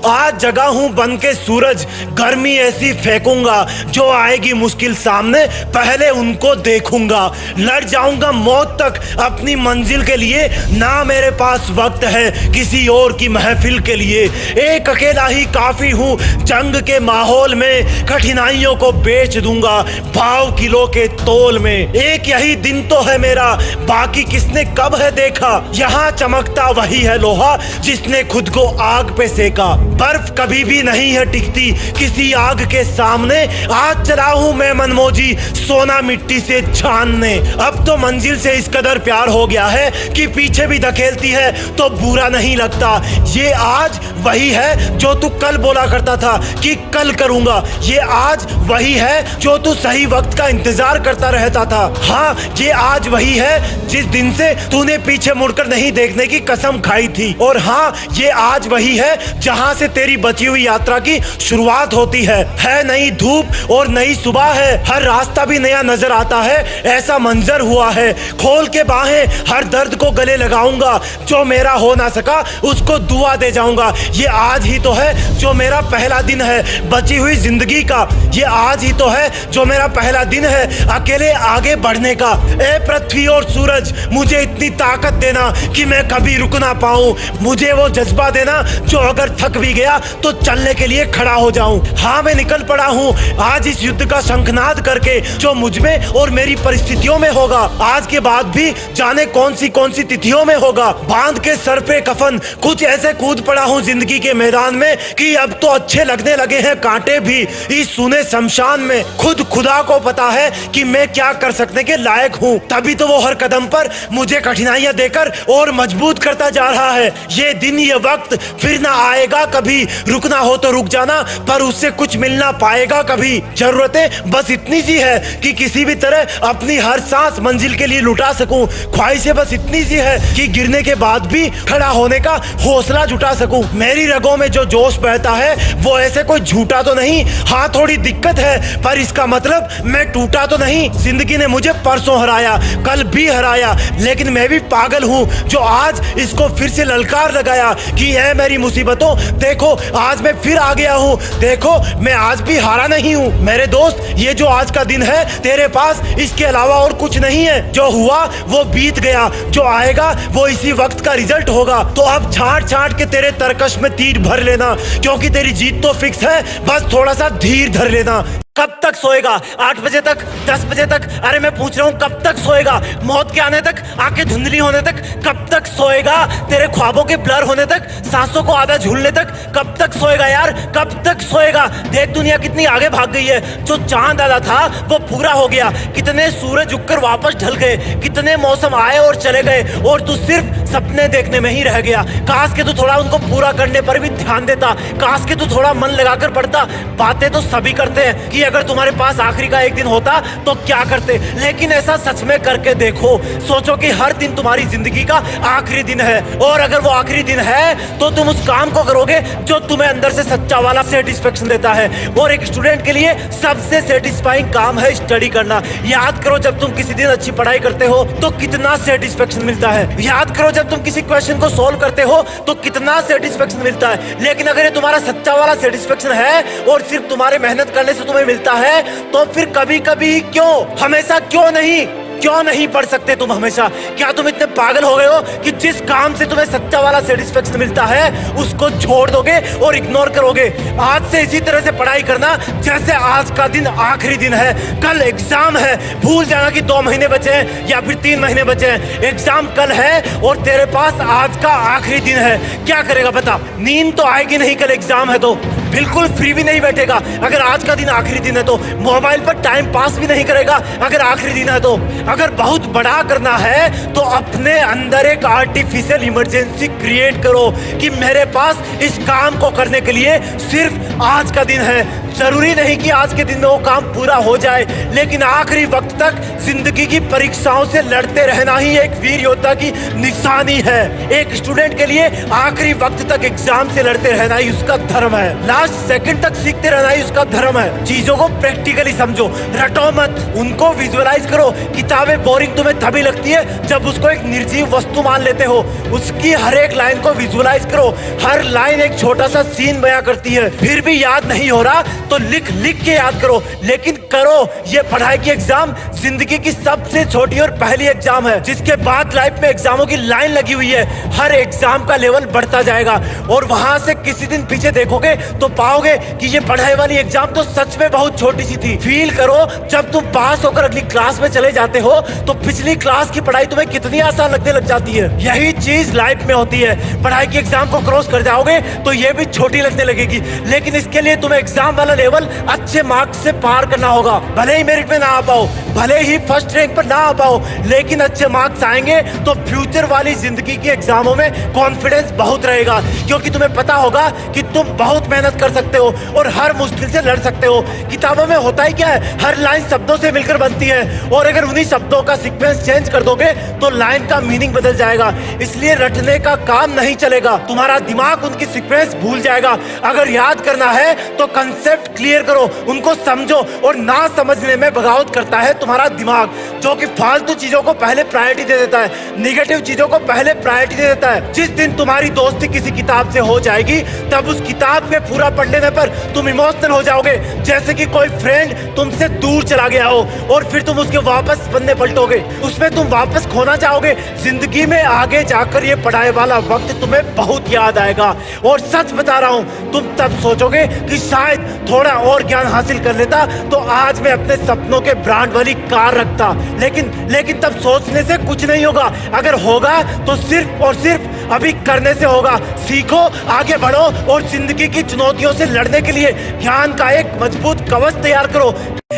आज जगा हूं बन के सूरज, गर्मी ऐसी फेंकूंगा जो आएगी मुश्किल सामने पहले उनको देखूंगा। लड़ जाऊंगा मौत तक अपनी मंजिल के लिए, ना मेरे पास वक्त है किसी और की महफिल के लिए। एक अकेला ही काफी हूं जंग के माहौल में, कठिनाइयों को बेच दूंगा भाव किलो के तोल में। एक यही दिन तो है मेरा, बाकी किसने कब है देखा। यहाँ चमकता वही है लोहा जिसने खुद को आग पे सेका। बर्फ कभी भी नहीं है टिकती किसी आग के सामने। आज चला हूं मैं मनमोजी सोना मिट्टी से छानने। अब तो मंजिल से इस कदर प्यार हो गया है कि पीछे भी धकेलती है तो बुरा नहीं लगता। ये आज वही है जो तू कल बोला करता था कि कल करूंगा। ये आज वही है जो तू सही वक्त का इंतजार करता रहता था। हाँ, ये आज वही है जिस दिन से तूने पीछे मुड़कर नहीं देखने की कसम खाई थी। और हाँ, ये आज वही है जहां से तेरी बची हुई यात्रा की शुरुआत होती है नई धूप और नई सुबह है। हर रास्ता भी नया नजर आता है, ऐसा मंजर हुआ है। खोल के बाहें, हर दर्द को गले लगाऊंगा। जो मेरा हो ना सका उसको दुआ दे जाऊंगा। ये आज ही तो है जो मेरा पहला दिन है बची हुई जिंदगी का। ये आज ही तो है जो मेरा पहला दिन है अकेले आगे बढ़ने का। ए पृथ्वी और सूरज, मुझे इतनी ताकत देना कि मैं कभी रुक ना पाऊं। मुझे वो जज्बा देना जो अगर थक भी गया तो चलने के लिए खड़ा हो जाऊं। हाँ, मैं निकल पड़ा हूँ आज इस युद्ध का शंखनाद करके जो मुझ में और मेरी परिस्थितियों में होगा। आज के बाद भी जाने कौन सी तिथियों में होगा। बांध के सर पे कफन कुछ ऐसे कूद पड़ा हूँ जिंदगी के मैदान में कि अब तो अच्छे लगने लगे हैं कांटे भी इस सुने शमशान में। खुद खुदा को पता है कि मैं क्या कर सकने के लायक हूँ। तभी तो वो हर कदम पर मुझे कठिनाइयां देकर और मजबूत करता जा रहा है। ये दिन ये वक्त फिर ना आएगा कभी। रुकना हो तो रुक जाना, पर उससे कुछ मिल ना पाएगा कभी। जरूरतें बस इतनी सी है कि किसी भी तरह अपनी हर सांस मंजिल के लिए लुटा सकूं। ख्वाहिशें बस इतनी सी है कि गिरने के बाद भी खड़ा होने का हौसला जुटा सकूं। मेरी रगों में जो जोश बहता है वो ऐसे कोई झूठा तो नहीं। हाँ, थोड़ी दिक्कत है, पर इसका मतलब मैं टूटा तो नहीं। जिंदगी ने मुझे परसों हराया, कल भी हराया, लेकिन मैं भी पागल हूँ जो आज इसको फिर से ललकार लगाया कि है मेरी मुसीबतों, देखो आज मैं फिर आ गया हूँ। देखो, मैं आज भी हारा नहीं हूँ। मेरे दोस्त, ये जो आज का दिन है तेरे पास इसके अलावा और कुछ नहीं है। जो हुआ वो बीत गया, जो आएगा वो इसी वक्त का रिजल्ट होगा। तो अब छांट छांट के तेरे तरकश में तीर भर लेना, क्योंकि तेरी जीत तो फिक्स है। बस थोड़ा सा धीर धर लेना। कब तक सोएगा? 8 बजे तक, 10 बजे तक? अरे मैं पूछ रहा हूँ कब तक सोएगा? मौत के आने तक, आंखें धुंधली होने तक कब तक सोएगा? तेरे ख्वाबों के ब्लर होने तक, सांसों को आधा झूलने तक कब तक सोएगा यार? कब तक सोएगा? देख दुनिया कितनी आगे भाग गई है। जो चांद आधा था वो पूरा हो गया। कितने सूरज उगकर वापस ढल गए, कितने मौसम आए और चले गए, और तू सिर्फ सपने देखने में ही रह गया। काश के तू थोड़ा उनको पूरा करने पर भी ध्यान देता। काश के तू थोड़ा मन लगाकर पढ़ता। बातें तो सभी करते हैं कि अगर तुम्हारे पास आखिरी का एक दिन होता तो क्या करते, लेकिन ऐसा सच में करके देखो। सोचो कि हर दिन तुम्हारी जिंदगी का आखिरी दिन है, और अगर वो आखिरी दिन है तो तुम उस काम को करोगे जो तुम्हें अंदर से सच्चा वाला सेटिस्फेक्शन देता है। और एक स्टूडेंट के लिए सबसे सेटिस्फाइंग काम है स्टडी करना। याद करो, जब तुम किसी दिन अच्छी पढ़ाई करते हो तो कितना सेटिस्फेक्शन मिलता है। याद करो, जब तुम किसी क्वेश्चन को सोल्व करते हो तो कितना सेटिस्फेक्शन मिलता है। लेकिन अगर ये तुम्हारा सच्चा वाला सेटिस्फेक्शन है और सिर्फ तुम्हारे मेहनत करने से तुम्हें मिलता है, तो फिर कभी कभी क्यों, हमेशा क्यों नहीं पढ़ सकते तुम हमेशा? क्या तुम इतने पागल हो गए हो कि जिस काम से तुम्हें सच्चा वाला सेटिस्फेक्शन मिलता है उसको छोड़ दोगे और इग्नोर करोगे? आज से इसी तरह से पढ़ाई करना जैसे आज का दिन आखिरी दिन है। कल एग्जाम है, भूल जाना कि 2 महीने बचे हैं या फिर 3 महीने बचे हैं। एग्जाम कल है और तेरे पास आज का आखिरी दिन है। क्या करेगा बता? नींद तो आएगी नहीं, कल एग्जाम है तो बिल्कुल फ्री भी नहीं बैठेगा। अगर आज का दिन आखिरी दिन है तो मोबाइल पर टाइम पास भी नहीं करेगा। अगर आखिरी दिन है तो अगर बहुत बड़ा करना है तो अपने अंदर एक आर्टिफिशियल इमरजेंसी क्रिएट करो कि मेरे पास इस काम को करने के लिए सिर्फ आज का दिन है। जरूरी नहीं कि आज के दिन में वो काम पूरा हो जाए, लेकिन आखिरी वक्त तक जिंदगी की परीक्षाओं से लड़ते रहना ही एक वीर योद्धा की निशानी है। एक स्टूडेंट के लिए आखिरी वक्त तक एग्जाम से लड़ते रहना ही उसका धर्म है। लास्ट सेकंड तक सीखते रहना ही उसका धर्म है। चीजों को प्रैक्टिकली समझो, रटो मत, उनको विजुअलाइज करो। किताबें बोरिंग तुम्हें तभी लगती है जब उसको एक निर्जीव वस्तु मान लेते हो। उसकी हर एक लाइन को विजुअलाइज करो। हर लाइन एक छोटा सा सीन बयां करती है। फिर भी याद नहीं हो रहा तो लिख के याद करो, लेकिन करो। ये पढ़ाई की एग्जाम जिंदगी की सबसे छोटी और पहली एग्जाम है, जिसके बाद लाइफ में एग्जामों की लाइन लगी हुई है। हर एग्जाम का लेवल बढ़ता जाएगा और वहां से किसी दिन पीछे देखोगे तो पाओगे कि ये पढ़ाई वाली एग्जाम तो सच में बहुत छोटी सी थी। फील करो जब तुम पास होकर अगली क्लास में चले जाते हो तो पिछली क्लास की पढ़ाई तुम्हें कितनी आसान लगने लग जाती है। यही चीज लाइफ में होती है। पढ़ाई की एग्जाम को क्रॉस कर जाओगे तो ये भी छोटी लगने लगेगी, लेकिन इसके लिए तुम्हें एग्जाम वाला लेवल अच्छे मार्क्स से पार करना होगा। भले ही मेरिट में ना आ पाओ, भले ही फर्स्ट रैंक पर ना आ पाओ, लेकिन अच्छे मार्क्स आएंगे तो फ्यूचर वाली जिंदगी की एग्जामों में कॉन्फिडेंस बहुत रहेगा, क्योंकि तुम्हें पता होगा कि तुम बहुत मेहनत कर सकते हो और हर मुश्किल से लड़ सकते हो। किताबों में होता ही क्या है, हर लाइन शब्दों से मिलकर बनती है, और अगर उन्हीं शब्दों का सीक्वेंस चेंज कर दोगे तो लाइन का मीनिंग बदल जाएगा। इसलिए रटने का काम नहीं चलेगा, तुम्हारा दिमाग उनकी सीक्वेंस भूल जाएगा। अगर याद करना है तो कंसेप्ट क्लियर करो, उनको समझो, और ना समझने में बगावत करता है तुम्हारा दिमाग, जो कि फालतू चीजों को पहले प्रायोरिटी दे देता है, निगेटिव चीजों को पहले प्रायोरिटी दे देता है। जिस दिन तुम्हारी दोस्ती किसी किताब से हो जाएगी तब उस किताब में पूरा पढ़ लेने पर तुम इमोशनल हो जाओगे, जैसे कि कोई फ्रेंड तुमसे दूर चला गया हो और फिर तुम उसके वापस पन्ने पलटोगे, उसमें तुम वापस खोना चाहोगे। जिंदगी में आगे जाकर ये पढ़ाई वाला वक्त तुम्हें बहुत याद आएगा, और सच बता रहा हूँ तुम तब सोचोगे कि शायद थोड़ा और ज्ञान हासिल कर लेता तो आज मैं अपने सपनों के ब्रांड वाली कार रखता। लेकिन तब सोचने से कुछ नहीं होगा, अगर होगा तो सिर्फ और सिर्फ अभी करने से होगा। सीखो, आगे बढ़ो और जिंदगी की चुनौतियों से लड़ने के लिए ज्ञान का एक मजबूत कवच तैयार करो।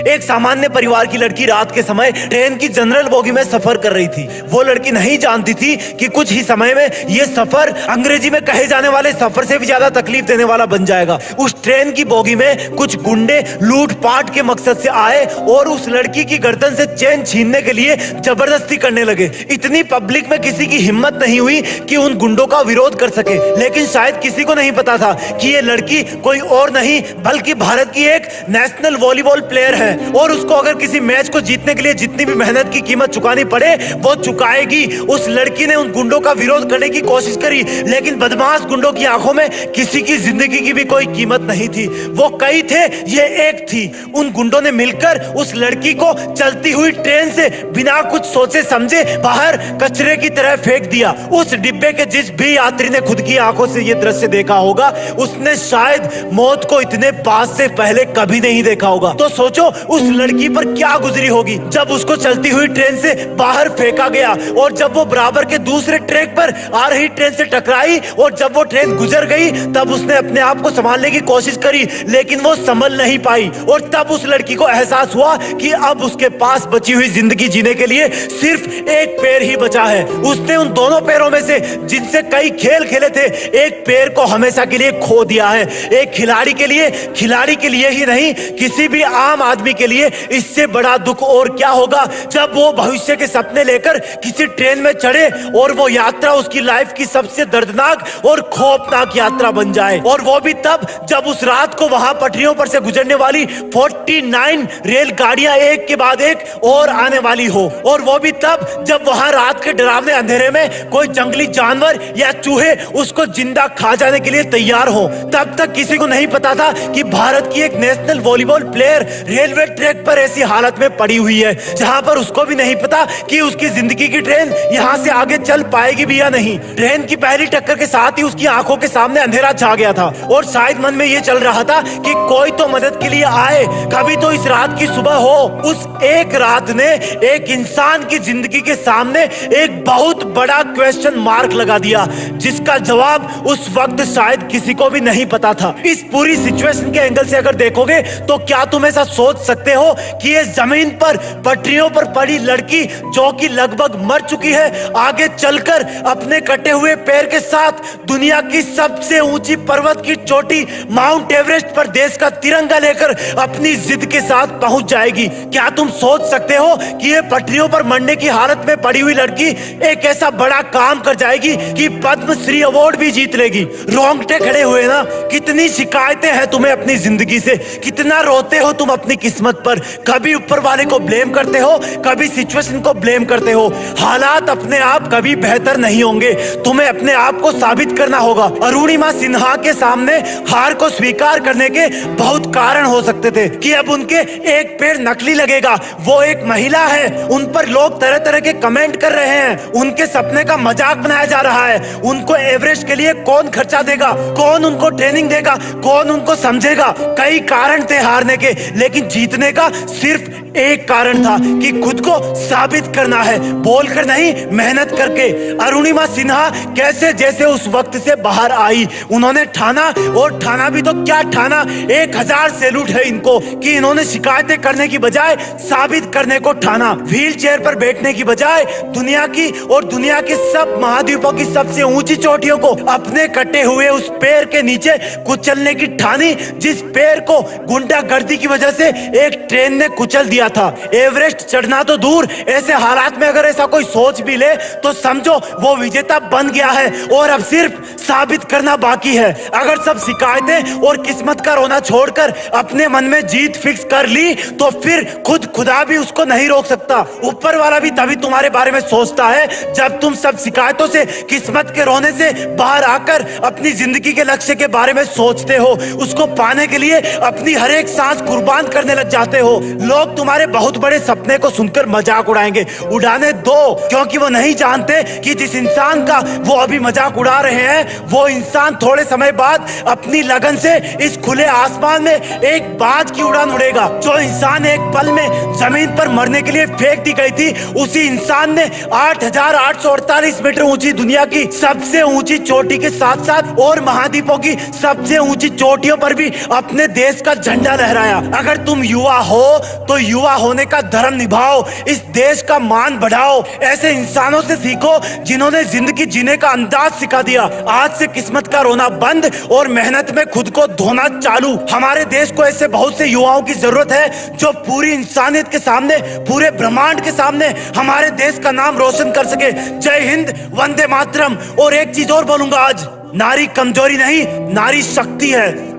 एक सामान्य परिवार की लड़की रात के समय ट्रेन की जनरल बोगी में सफर कर रही थी। वो लड़की नहीं जानती थी कि कुछ ही समय में ये सफर अंग्रेजी में कहे जाने वाले सफर से भी ज्यादा तकलीफ देने वाला बन जाएगा। उस ट्रेन की बोगी में कुछ गुंडे लूटपाट के मकसद से आए और उस लड़की की गर्दन से चेन छीनने के लिए जबरदस्ती करने लगे। इतनी पब्लिक में किसी की हिम्मत नहीं हुई कि उन गुंडों का विरोध कर सके, लेकिन शायद किसी को नहीं पता था कि ये लड़की कोई और नहीं बल्कि भारत की एक नेशनल वॉलीबॉल प्लेयर है, और उसको अगर किसी मैच को जीतने के लिए जितनी भी मेहनत की कीमत चुकानी पड़े वो चुकाएगी। उस लड़की ने उन गुंडों का विरोध करने की कोशिश करी, लेकिन बदमाश गुंडों की आंखों में किसी की जिंदगी की भी कोई कीमत नहीं थी। वो कई थे, ये एक थी। उन गुंडों ने मिलकर उस लड़की को चलती हुई ट्रेन से बिना कुछ सोचे समझे बाहर कचरे की तरह फेंक दिया। उस डिब्बे के जिस भी यात्री ने खुद की आंखों से ये दृश्य देखा होगा उसने शायद मौत को इतने पास से पहले कभी नहीं देखा होगा। तो सोचो उस लड़की पर क्या गुजरी होगी जब उसको चलती हुई ट्रेन से बाहर फेंका गया, और जब वो बराबर के दूसरे ट्रैक पर आ रही ट्रेन से टकराई और जब वो ट्रेन गुजर गई तब उसने अपने आप को संभालने की कोशिश करी, लेकिन वो संभल नहीं पाई। और तब उस लड़की को एहसास हुआ कि अब उसके पास बची हुई जिंदगी जीने के लिए सिर्फ एक पैर ही बचा है। उसने उन दोनों पैरों में से जिनसे कई खेल खेले थे एक पैर को हमेशा के लिए खो दिया है। एक खिलाड़ी के लिए ही नहीं, किसी भी आम आदमी के लिए इससे बड़ा दुख और क्या होगा जब वो भविष्य के सपने लेकर किसी ट्रेन में चढ़े और वो यात्रा उसकी लाइफ की सबसे दर्दनाक और खौफनाक यात्रा बन जाए, और वो भी तब जब उस रात को वहां पटरियों पर से गुजरने वाली 49 रेलगाड़ियां एक के बाद एक और आने वाली हो, और वो भी तब जब वहां रात के डरावने अंधेरे में कोई जंगली जानवर या चूहे उसको जिंदा खा जाने के लिए तैयार हो। तब तक किसी को नहीं पता था कि भारत की एक national volleyball player railway track पर ऐसी हालत में पड़ी हुई है जहां पर उसको भी नहीं पता कि उसकी जिंदगी की ट्रेन यहां से आगे चल पाएगी भी या नहीं। ट्रेन की पहली टक्कर के साथ ही उसकी आंखों के सामने अंधेरा छा गया था, और शायद मन में ये चल रहा था कि कोई तो मदद के लिए आए, कभी तो इस रात की सुबह हो। उस एक रात ने एक इंसान की जिंदगी के सामने एक बहुत बड़ा क्वेश्चन मार्क लगा दिया, जिसका जवाब उस वक्त शायद किसी को भी नहीं पता था। इस पूरी सिचुएशन के एंगल से अगर देखोगे तो क्या तुम ऐसा सोच सकते हो कि ये जमीन पर पटरियों पर पड़ी लड़की जो कि लगभग मर चुकी है आगे चलकर अपने कटे हुए पैर के साथ दुनिया की सबसे ऊंची पर्वत की चोटी माउंट एवरेस्ट पर देश का तिरंगा लेकर अपनी जिद के साथ पहुंच जाएगी? क्या तुम सोच सकते हो कि ये पटरियों पर मरने की हालत में पड़ी हुई लड़की एक ऐसा बड़ा काम कर जाएगी कि पद्मश्री अवार्ड भी जीत लेगी? रोंगटे खड़े हुए ना? कितनी शिकायतें हैं तुम्हें अपनी जिंदगी से, कितना रोते हो तुम अपनी किस्मत पर, कभी ऊपर वाले को ब्लेम करते हो, कभी सिचुएशन को ब्लेम करते हो। हालात अपने आप कभी बेहतर नहीं होंगे, तुम्हें अपने आप को साबित करना होगा। अरुणिमा सिन्हा के सामने हार को स्वीकार करने के बहुत कारण हो सकते थे कि अब उनके एक पैर नकली लगेगा, वो एक महिला है, उन पर लोग तरह तरह के कमेंट कर रहे हैं, उनके सपने का मजाक बनाया जा रहा रहा है। उनको एवरेस्ट के लिए कौन खर्चा देगा, कौन उनको ट्रेनिंग देगा, कौन उनको समझेगा। कई कारण थे हारने के, लेकिन जीतने का सिर्फ एक कारण था कि खुद को साबित करना है, बोलकर नहीं मेहनत करके। अरुणिमा सिन्हा कैसे जैसे उस वक्त से बाहर आई, उन्होंने ठाना, और ठाना भी तो क्या ठाना, 1000 सैल्यूट है इनको कि इन्होंने शिकायतें करने की बजाय साबित करने को ठाना। व्हील चेयर पर बैठने की बजाय दुनिया की और दुनिया के सब महाद्वीपों की सबसे ऊंची चोटियों को अपने कटे हुए उस पैर के नीचे कुचलने की ठानी, जिस पैर को गुंडागर्दी की वजह से एक ट्रेन ने कुचल दिया था। एवरेस्ट चढ़ना तो दूर, ऐसे हालात में अगर ऐसा कोई सोच भी ले तो समझो वो विजेता बन गया है और अब सिर्फ साबित करना बाकी है। अगर सब शिकायतें और किस्मत का रोना छोड़कर अपने मन में जीत फिक्स कर ली तो फिर खुदा भी उसको नहीं रोक सकता। ऊपर वाला भी तभी तुम्हारे बारे में सोचता है जब तुम सब शिकायतों से, किस्मत के रोने से बाहर आकर अपनी जिंदगी के लक्ष्य के बारे में सोचते हो। उसको पाने के लिए अपनी हर एक सांस कुर्बान करने लग जाते हो। लोग तुम्हारे बहुत बड़े सपने को सुनकर मजाक उड़ाएंगे, उड़ाने दो, क्योंकि वो नहीं जानते कि जिस इंसान का वो अभी मजाक उड़ा रहे हैं वो इंसान थोड़े समय बाद अपनी लगन से इस खुले आसमान में एक बाज की उड़ान उड़ेगा। जो इंसान एक पल में जमीन पर मरने के लिए फेंक दी गई थी, उसी इंसान ने 8848 मीटर ऊंची दुनिया की सबसे ऊंची चोटी के साथ साथ और महाद्वीपों की सबसे ऊंची चोटियों पर भी अपने देश का झंडा लहराया। अगर तुम युवा हो तो युवा होने का धर्म निभाओ, इस देश का मान बढ़ाओ। ऐसे इंसानों से सीखो जिन्होंने जिंदगी जीने का अंदाज सिखा दिया। आज से किस्मत का रोना बंद और मेहनत में खुद को धोना चालू। हमारे देश को ऐसे बहुत से युवाओं की जरूरत है जो पूरी इंसानियत के सामने, पूरे ब्रह्मांड के सामने हमारे देश का नाम रोशन कर सके। जय हिंद, वंदे मातरम। और एक चीज और बोलूंगा, आज नारी कमजोरी नहीं, नारी शक्ति है।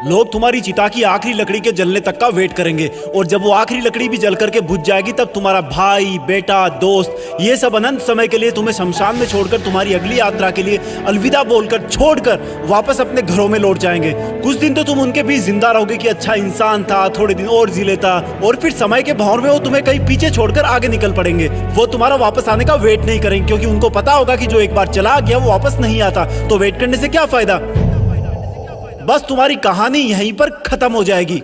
लोग तुम्हारी चिता की आखिरी लकड़ी के जलने तक का वेट करेंगे, और जब वो आखिरी लकड़ी भी जल करके बुझ जाएगी तब तुम्हारा भाई, बेटा, दोस्त, ये सब अनंत समय के लिए तुम्हें शमशान में छोड़कर तुम्हारी अगली यात्रा के लिए अलविदा बोलकर छोड़कर वापस अपने घरों में लौट जाएंगे। कुछ दिन तो तुम उनके बीच जिंदा रहोगे कि अच्छा इंसान था, थोड़े दिन और जी लेता, और फिर समय के भंवर में वो तुम्हें कहीं पीछे छोड़कर आगे निकल पड़ेंगे। वो तुम्हारा वापस आने का वेट नहीं करेंगे, क्योंकि उनको पता होगा कि जो एक बार चला गया वो वापस नहीं आता, तो वेट करने से क्या फायदा। बस तुम्हारी कहानी यहीं पर खत्म हो जाएगी।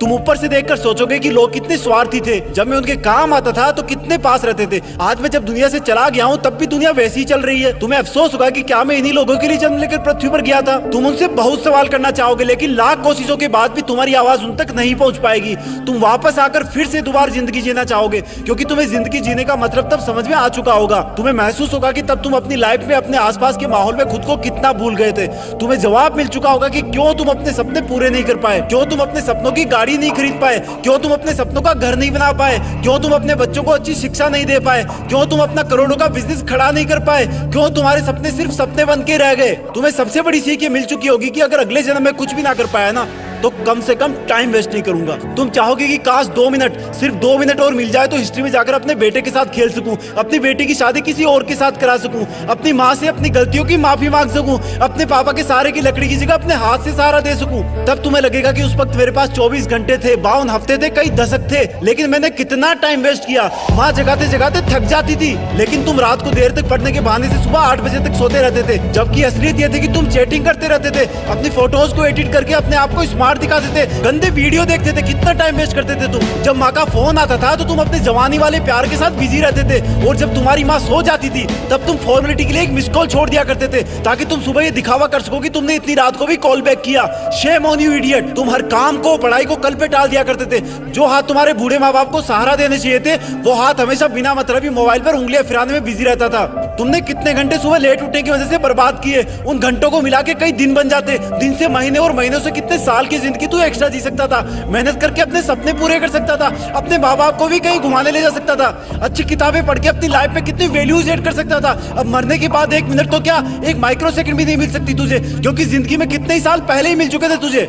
तुम ऊपर से देखकर सोचोगे कि लोग कितने स्वार्थी थे, जब मैं उनके काम आता था तो कितने पास रहते थे। आज मैं जब दुनिया से चला गया हूँ तब भी दुनिया वैसी ही चल रही है। तुम्हें अफसोस होगा कि क्या मैं इन्हीं लोगों के लिए जन्म लेकर पृथ्वी पर गया था। तुम उनसे बहुत सवाल करना चाहोगे, लेकिन लाख कोशिशों के बाद भी तुम्हारी आवाज उन तक नहीं पहुंच पाएगी। तुम वापस आकर फिर से दोबारा जिंदगी जीना चाहोगे, क्योंकि तुम्हें जिंदगी जीने का मतलब तब समझ में आ चुका होगा। तुम्हें महसूस होगा कि तब तुम अपनी लाइफ में अपने आसपास के माहौल में खुद को कितना भूल गए थे। तुम्हें जवाब मिल चुका होगा कि क्यों तुम अपने सपने पूरे नहीं कर पाए, क्यों तुम अपने सपनों की गाड़ी नहीं खरीद पाए, क्यों तुम अपने सपनों का घर नहीं बना पाए, क्यों तुम अपने बच्चों को अच्छी शिक्षा नहीं दे पाए, क्यों तुम अपना करोड़ों का बिजनेस खड़ा नहीं कर पाए, क्यों तुम्हारे सपने सिर्फ सपने बन के रह गए। तुम्हें सबसे बड़ी सीख ये मिल चुकी होगी कि अगर अगले जन्म में कुछ भी ना कर पाया ना, तो कम से कम टाइम वेस्ट नहीं करूंगा। तुम चाहोगे कि काश 2 मिनट, सिर्फ 2 मिनट और मिल जाए तो हिस्ट्री में जाकर अपने बेटे के साथ खेल सकूं, अपनी बेटी की शादी किसी और के साथ करा सकूं, अपनी माँ से अपनी गलतियों की माफी मांग सकूं, अपने पापा के सहारे की लकड़ी की जगह अपने हाथ से सहारा दे सकूं। तब तुम्हें लगेगा कि उस वक्त मेरे पास 24 घंटे थे, 52 हफ्ते थे, कई दशक थे, लेकिन मैंने कितना टाइम वेस्ट किया। माँ जगाते जगाते थक जाती थी, लेकिन तुम रात को देर तक पढ़ने के बहाने से सुबह 8 बजे तक सोते रहते थे, जबकि असलियत यह थी कि तुम चैटिंग करते रहते थे, अपनी फोटोज को एडिट करके अपने आप को स्मार्ट दिखाते थे, गंदे वीडियो देखते थे। कितना टाइम वेस्ट करते थे तुम। जब माँ का फोन आता था तो तुम अपने जवानी वाले प्यार के साथ बिजी रहते थे, और जब तुम्हारी माँ सो जाती थी तब तुम फॉर्मेलिटी के लिए एक मिस कॉल छोड़ दिया करते थे, ताकि तुम सुबह ये दिखावा कर सको कि तुमने इतनी रात को भी कॉल बैक किया। Shame on you idiot. तुम हर काम को, पढ़ाई को कल पे टाल दिया करते थे। जो हाथ तुम्हारे बूढ़े माँ बाप को सहारा देने चाहिए थे, वो हाथ हमेशा बिना मतलब मोबाइल पर उंगलियां फिराने में बिजी रहता था। तुमने कितने घंटे सुबह लेट उठने की वजह से बर्बाद किए। उन घंटों को मिला के कई दिन बन जाते। दिन से महीने और महीनों से कितने साल की जिंदगी तू एक्स्ट्रा जी सकता था। मेहनत करके अपने सपने पूरे कर सकता था, अपने माँ बाप को भी कहीं घुमाने ले जा सकता था, अच्छी किताबें पढ़ के अपनी लाइफ में कितनी वैल्यूज ऐड कर सकता था। अब मरने के बाद 1 मिनट तो क्या, 1 माइक्रो सेकंड भी नहीं मिल सकती तुझे, क्योंकि जिंदगी में कितने ही साल पहले ही मिल चुके थे तुझे।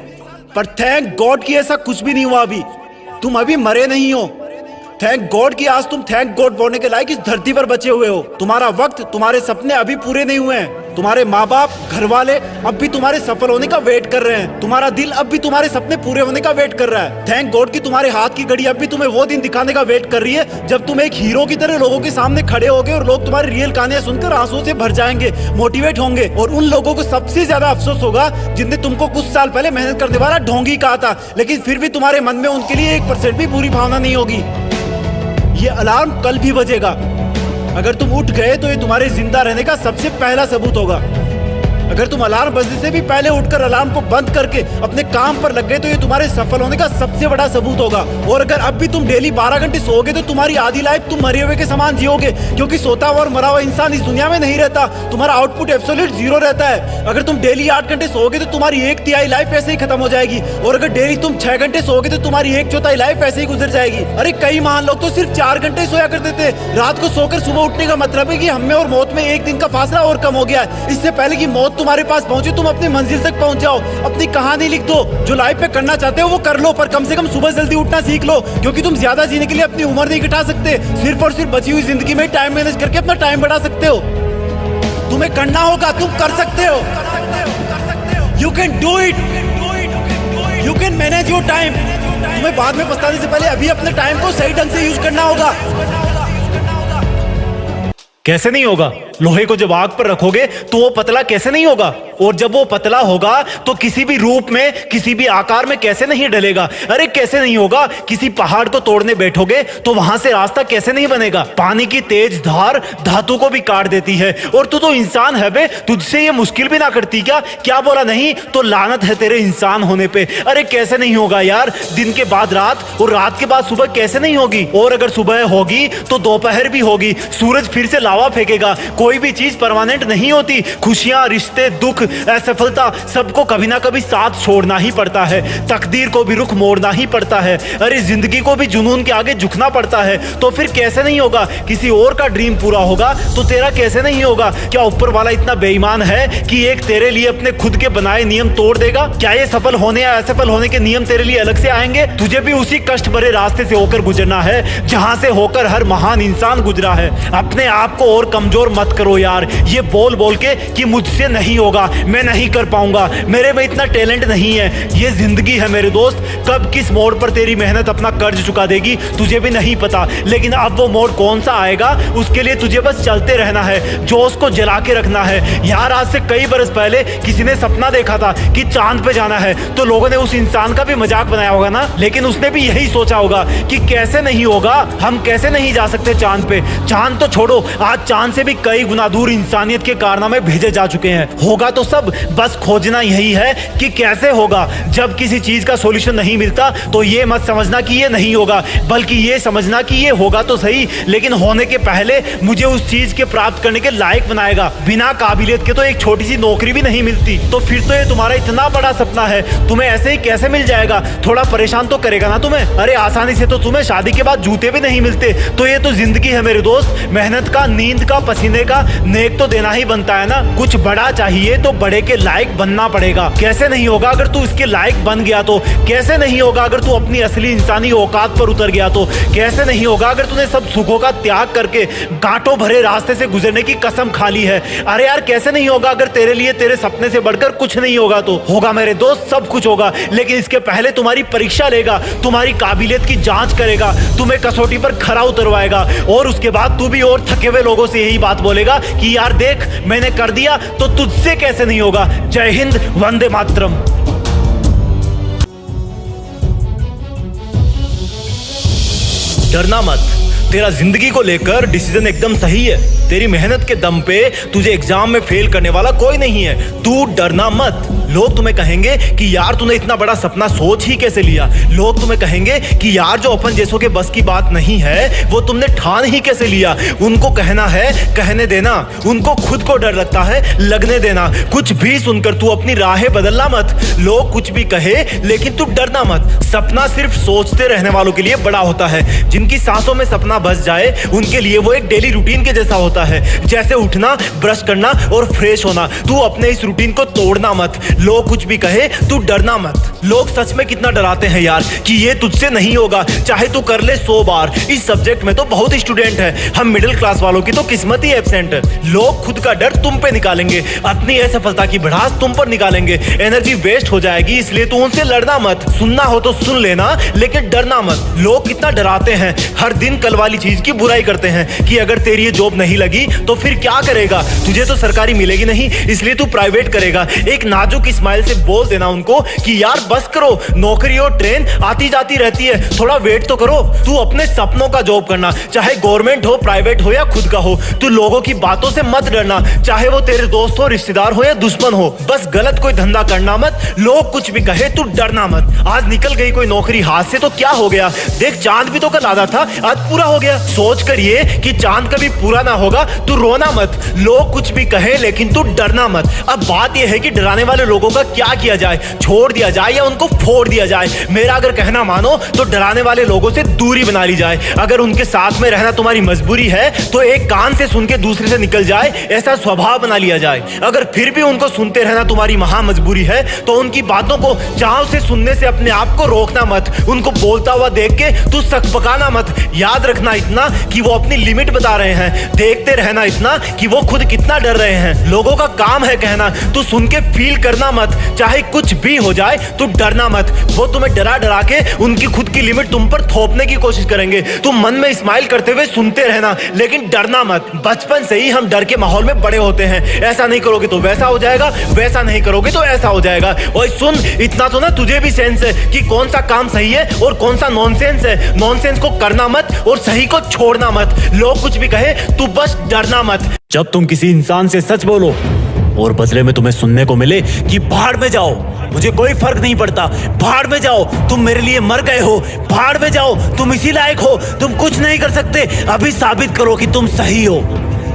पर थैंक गॉड कि ऐसा कुछ भी नहीं हुआ। अभी तुम अभी मरे नहीं हो। थैंक गॉड कि आज तुम थैंक गॉड बोलने के लायक इस धरती पर बचे हुए हो। तुम्हारा वक्त, तुम्हारे सपने अभी पूरे नहीं हुए हैं। तुम्हारे माँ बाप, घर वाले अब भी तुम्हारे सफल होने का वेट कर रहे हैं। तुम्हारा दिल अब भी तुम्हारे सपने पूरे होने का वेट कर रहा है। थैंक गॉड कि तुम्हारे हाथ की घड़ी अब भी तुम्हें वो दिन दिखाने का वेट कर रही है जब तुम एक हीरो की तरह लोगों के सामने खड़े होगे और लोग तुम्हारी रियल कहानियां सुनकर आंसुओं से भर जाएंगे, मोटिवेट होंगे। और उन लोगों को सबसे ज्यादा अफसोस होगा जिनने तुमको कुछ साल पहले मेहनत करने वाला ढोंगी कहा था, लेकिन फिर भी तुम्हारे मन में उनके लिए 1% भी बुरी भावना नहीं होगी। ये अलार्म कल भी बजेगा। अगर तुम उठ गए तो ये तुम्हारे जिंदा रहने का सबसे पहला सबूत होगा। अगर तुम अलार्म बजने से भी पहले उठकर अलार्म को बंद करके अपने काम पर लग गए तो ये तुम्हारे सफल होने का सबसे बड़ा सबूत होगा। और अगर अब भी तुम डेली 12 घंटे सोओगे तो तुम्हारी आधी लाइफ तुम मरे हुए के समान जियोगे, क्योंकि सोता हुआ और मरा हुआ इंसान इस दुनिया में नहीं रहता। तुम्हारा आउटपुट एब्सोल्यूट 0 रहता है। अगर तुम डेली 8 घंटे सोओगे तो तुम्हारी 1/3 लाइफ ऐसे ही खत्म हो जाएगी। और अगर डेली तुम 6 घंटे सोओगे तो तुम्हारी 1/4 लाइफ ऐसे ही गुजर जाएगी। अरे कई महान लोग तो सिर्फ 4 घंटे सोया करते थे। रात को सोकर सुबह उठने का मतलब है कि हमें और मौत में 1 दिन का फासला और कम हो गया है। इससे पहले कि मौत तुम्हारे पास पहुंचे तुम अपनी मंजिल तक पहुंच जाओ। अपनी कहानी लिख दो, जो लाइफ पे करना चाहते हो वो कर लो, पर कम से कम सुबह जल्दी उठना सीख लो, क्योंकि तुम ज्यादा जीने के लिए अपनी उम्र नहीं घटा सकते। सिर्फ और सिर्फ बची हुई जिंदगी में टाइम मैनेज करके अपना टाइम बढ़ा सकते हो। तुम्हें करना होगा, तुम कर सकते हो। You can do it, you can manage your time. तुम्हें बाद में पछताने से पहले अभी अपने टाइम को सही ढंग से यूज करना होगा। कैसे नहीं होगा? लोहे को जब आग पर रखोगे तो वो पतला कैसे नहीं होगा? और जब वो पतला होगा तो किसी भी रूप में, किसी भी आकार में कैसे नहीं डलेगा? अरे कैसे नहीं होगा? किसी पहाड़ को तोड़ने बैठोगे तो वहां से रास्ता कैसे नहीं बनेगा? पानी की तेज धार धातु को भी काट देती है। और तू तो इंसान है बे, तुझसे ये मुश्किल भी ना करती क्या? क्या बोला नहीं तो लानत है तेरे इंसान होने पे। अरे कैसे नहीं होगा यार? दिन के बाद रात और रात के बाद सुबह कैसे नहीं होगी? और अगर सुबह होगी तो दोपहर भी होगी। सूरज फिर से लावा फेंकेगा। कोई भी चीज परमानेंट नहीं होती। खुशियां, रिश्ते, दुख, असफलता, सबको कभी ना कभी साथ छोड़ना ही पड़ता है। तकदीर को भी रुख मोड़ना ही पड़ता है। अरे जिंदगी को भी जुनून के आगे झुकना पड़ता है। तो फिर कैसे नहीं होगा? किसी और का ड्रीम पूरा होगा तो तेरा कैसे नहीं होगा? क्या ऊपर वाला इतना बेईमान है कि एक तेरे लिए अपने खुद के बनाए नियम तोड़ देगा? क्या ये सफल होने या असफल होने के नियम तेरे लिए अलग से आएंगे? तुझे भी उसी कष्ट भरे रास्ते से होकर गुजरना है जहां से होकर हर महान इंसान गुजरा है। अपने आप को और कमजोर मत करो यार, ये बोल बोल के कि मुझसे नहीं होगा, मैं नहीं कर पाऊंगा, मेरे में इतना टैलेंट नहीं है। ये जिंदगी है मेरे दोस्त, कब किस मोड़ पर तेरी मेहनत अपना कर्ज चुका देगी तुझे भी नहीं पता। लेकिन अब वो मोड़ कौन सा आएगा उसके लिए तुझे बस चलते रहना है, जोश को जला के रखना है। यार आज से कई बरस पहले किसी ने सपना देखा था कि चांद पे जाना है, तो लोगों ने उस इंसान का भी मजाक बनाया होगा ना। लेकिन उसने भी यही सोचा होगा कि कैसे नहीं होगा, हम कैसे नहीं जा सकते चांद पे। चांद तो छोड़ो, आज चांद से भी कई गुना दूर इंसानियत के कारनामे भेजे जा चुके हैं। होगा तो सब, बस खोजना यही है कि कैसे होगा। जब किसी चीज का सॉल्यूशन नहीं मिलता तो ये मत समझना कि ये नहीं होगा, बल्कि ये समझना कि ये होगा तो सही, लेकिन होने के पहले मुझे उस चीज के प्राप्त करने के लायक बनाएगा। बिना काबिलियत के तो एक छोटी सी नौकरी भी नहीं मिलती। तो फिर तो ये तुम्हारा इतना बड़ा सपना है, तुम्हें ऐसे ही कैसे मिल जाएगा? थोड़ा परेशान तो करेगा ना तुम्हें। अरे आसानी से तो तुम्हें शादी के बाद जूते भी नहीं मिलते। तो ये तो जिंदगी है मेरे दोस्त, मेहनत का, नींद का, पसीने का नेक तो देना ही बनता है ना। कुछ बड़ा चाहिए तो बड़े के लायक बनना पड़ेगा। कैसे नहीं होगा अगर तू इसके लायक बन गया तो? कैसे नहीं होगा अगर तू अपनी असली इंसानी औकात पर उतर गया तो? कैसे नहीं होगा अगर तूने सब सुखों का त्याग करके कांटों भरे रास्ते से गुजरने की कसम खा ली है? अरे यार कैसे नहीं होगा अगर तेरे लिए तेरे सपने से बढ़कर कुछ नहीं होगा तो? होगा मेरे दोस्त, सब कुछ होगा, लेकिन इसके पहले तुम्हारी परीक्षा लेगा, तुम्हारी काबिलियत की जांच करेगा, तुम्हें कसौटी पर खरा उतरवाएगा। और उसके बाद तू भी और थके हुए लोगों से यही बात बोलेगा कि यार देख मैंने कर दिया तो तुझसे कैसे नहीं होगा। जय हिंद, वंदे मातरम। डरना मत, तेरा जिंदगी को लेकर डिसीजन एकदम सही है। तेरी मेहनत के दम पे तुझे एग्जाम में फेल करने वाला कोई नहीं है। तू डरना मत। लोग तुम्हें कहेंगे कि यार तूने इतना बड़ा सपना सोच ही कैसे लिया। लोग तुम्हें कहेंगे कि यार जो अपन जैसों के बस की बात नहीं है वो तुमने ठान ही कैसे लिया। उनको कहना है कहने देना, उनको खुद को डर लगता है लगने देना। कुछ भी सुनकर तू अपनी राहें बदलना मत। लोग कुछ भी कहे लेकिन तू डरना मत। सपना सिर्फ सोचते रहने वालों के लिए बड़ा होता है। जिनकी सांसों में सपना बस जाए उनके लिए वो एक डेली रूटीन के जैसा होता है, जैसे उठना, ब्रश करना और फ्रेश होना। तू अपने इस रूटीन को तोड़ना मत। लोग कुछ भी कहे तू डरना मत। लोग सच में कितना डराते हैं यार कि ये तुझसे नहीं होगा, चाहे तू कर ले 100 बार। इस सब्जेक्ट में तो बहुत स्टूडेंट है, हम मिडिल क्लास वालों की तो किस्मत ही एब्सेंट है। लोग खुद का डर तुम पे निकालेंगे, अपनी असफलता की भड़ास तुम पर निकालेंगे, एनर्जी वेस्ट हो जाएगी, इसलिए तू उनसे लड़ना मत। सुनना हो तो सुन लेना, लेकिन डरना मत। लोग कितना डराते हैं, हर दिन कल वाली चीज की बुराई करते हैं कि अगर तेरी ये जॉब नहीं लगी तो फिर क्या करेगा, तुझे तो सरकारी मिलेगी नहीं, इसलिए तू प्राइवेट करेगा। एक नाजुक स्माइल से बोल देना उनको कि यार बस करो, नौकरी और ट्रेन आती जाती रहती है, थोड़ा वेट तो करो। तू अपने सपनों का जॉब करना, चाहे गवर्नमेंट हो, प्राइवेट हो या खुद का हो। तू लोगों की बातों से मत डरना, चाहे वो तेरे दोस्त हो, रिश्तेदार हो या दुश्मन हो। बस गलत कोई धंधा करना मत, लोग कुछ भी कहे तू डरना मत। आज निकल गई कोई नौकरी हाथ से तो क्या हो गया, देख चांद भी तो कल आधा था, आज पूरा हो गया। सोच कर ये कि चांद कभी पूरा ना होगा, तू रोना मत। लोग कुछ भी कहे लेकिन तू डरना मत। अब बात यह है कि डराने वाले लोगों का क्या किया जाए, छोड़ दिया जाए या उनको फोड़ दिया जाए। मेरा अगर कहना मानो तो डराने वाले लोगों से दूरी बना ली जाए। अगर उनके साथ में रहना तुम्हारी मजबूरी है तो एक कान से सुन के दूसरे से निकल जाए, ऐसा स्वभाव बना लिया जाए। अगर फिर भी उनको सुनते रहना तुम्हारी महा मजबूरी है तो उनकी बातों को चाव से सुनने से अपने आप को रोकना मत। उनको बोलता हुआ देख के तू सकपकाना मत। याद रखना इतना कि वो अपनी लिमिट बता रहे हैं, देखते रहना इतना कि वो खुद कितना डर रहे हैं। लोगों का काम है कहना, तू सुन के फील करना मत। चाहे कुछ भी हो जाए तू डरना मत। वो तुम्हें डरा डरा के उनकी खुद की लिमिट तुम पर थोपने की कोशिश करेंगे। तुम मन में स्माइल करते हुए सुनते रहना, लेकिन डरना मत। बचपन से ही हम डर के माहौल में बड़े होते हैं, ऐसा नहीं करोगे तो वैसा हो जाएगा, वैसा नहीं करोगे तो ऐसा हो जाएगा। और सुन, इतना तो ना तुझे भी सेंस है कि कौन सा काम सही है और कौन सा नॉनसेंस है। नॉनसेंस को करना मत और सही को छोड़ना मत। लोग कुछ भी कहे तू बस डरना मत। जब तुम किसी इंसान से सच बोलो और बदले में तुम्हें सुनने को मिले कि भाड़ में जाओ, मुझे कोई फर्क नहीं पड़ता, भाड़ में जाओ, तुम मेरे लिए मर गए हो, भाड़ में जाओ, तुम इसी लायक हो, तुम कुछ नहीं कर सकते, अभी साबित करो कि तुम सही हो।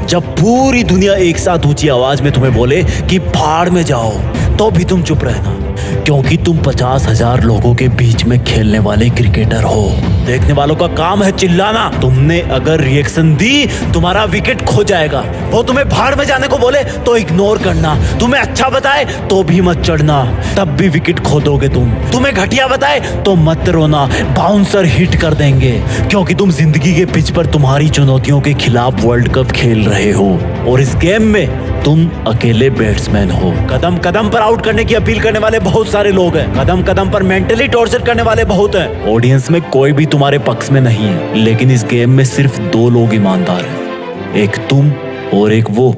जब पूरी दुनिया एक साथ ऊंची आवाज में तुम्हें बोले कि भाड़ में जाओ, तो भी तुम चुप रहना, क्योंकि तुम 50,000 लोगों के बीच में खेलने वाले क्रिकेटर हो। देखने वालों का काम है चिल्लाना। तुमने अगर रिएक्शन दी तुम्हारा विकेट खो जाएगा। वो तुम्हें भाड़ में जाने को बोले तो इग्नोर करना, तुम्हें अच्छा बताए तो भी मत चढ़ना, तब भी विकेट खो दोगे तुम। तुम्हें घटिया बताए तो मत रोना, बाउंसर हिट कर देंगे, क्योंकि तुम जिंदगी के पिच पर तुम्हारी चुनौतियों के खिलाफ वर्ल्ड कप खेल रहे हो और इस गेम में तुम अकेले बैट्समैन हो। कदम कदम पर आउट करने की अपील करने वाले बहुत सारे लोग हैं, कदम कदम पर मेंटली टॉर्चर करने वाले बहुत हैं। ऑडियंस में कोई भी तुम्हारे पक्ष में नहीं है, लेकिन इस गेम में सिर्फ 2 लोग ईमानदार हैं, एक तुम और एक वो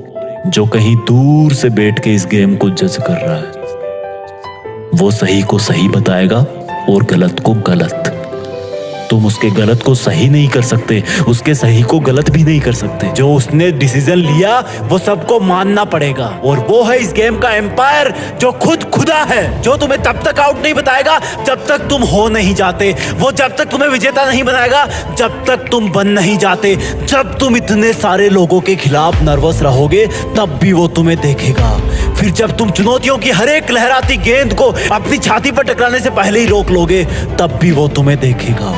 जो कहीं दूर से बैठ के इस गेम को जज कर रहा है। वो सही को सही बताएगा और गलत को गलत। तुम उसके गलत को सही नहीं कर सकते, उसके सही को गलत भी नहीं कर सकते। जो उसने डिसीजन लिया वो सबको मानना पड़ेगा, और वो है इस गेम का एम्पायर जो खुद खुदा है, जो तुम्हें तब तक आउट नहीं बताएगा जब तक तुम हो नहीं जाते। वो जब तक तुम्हें विजेता नहीं बनाएगा जब तक तुम बन नहीं जाते। जब तुम इतने सारे लोगों के खिलाफ नर्वस रहोगे तब भी वो तुम्हें देखेगा। फिर जब तुम चुनौतियों की हर एक लहराती गेंद को अपनी छाती पर टकराने से पहले ही रोक लोगे तब भी वो तुम्हें देखेगा।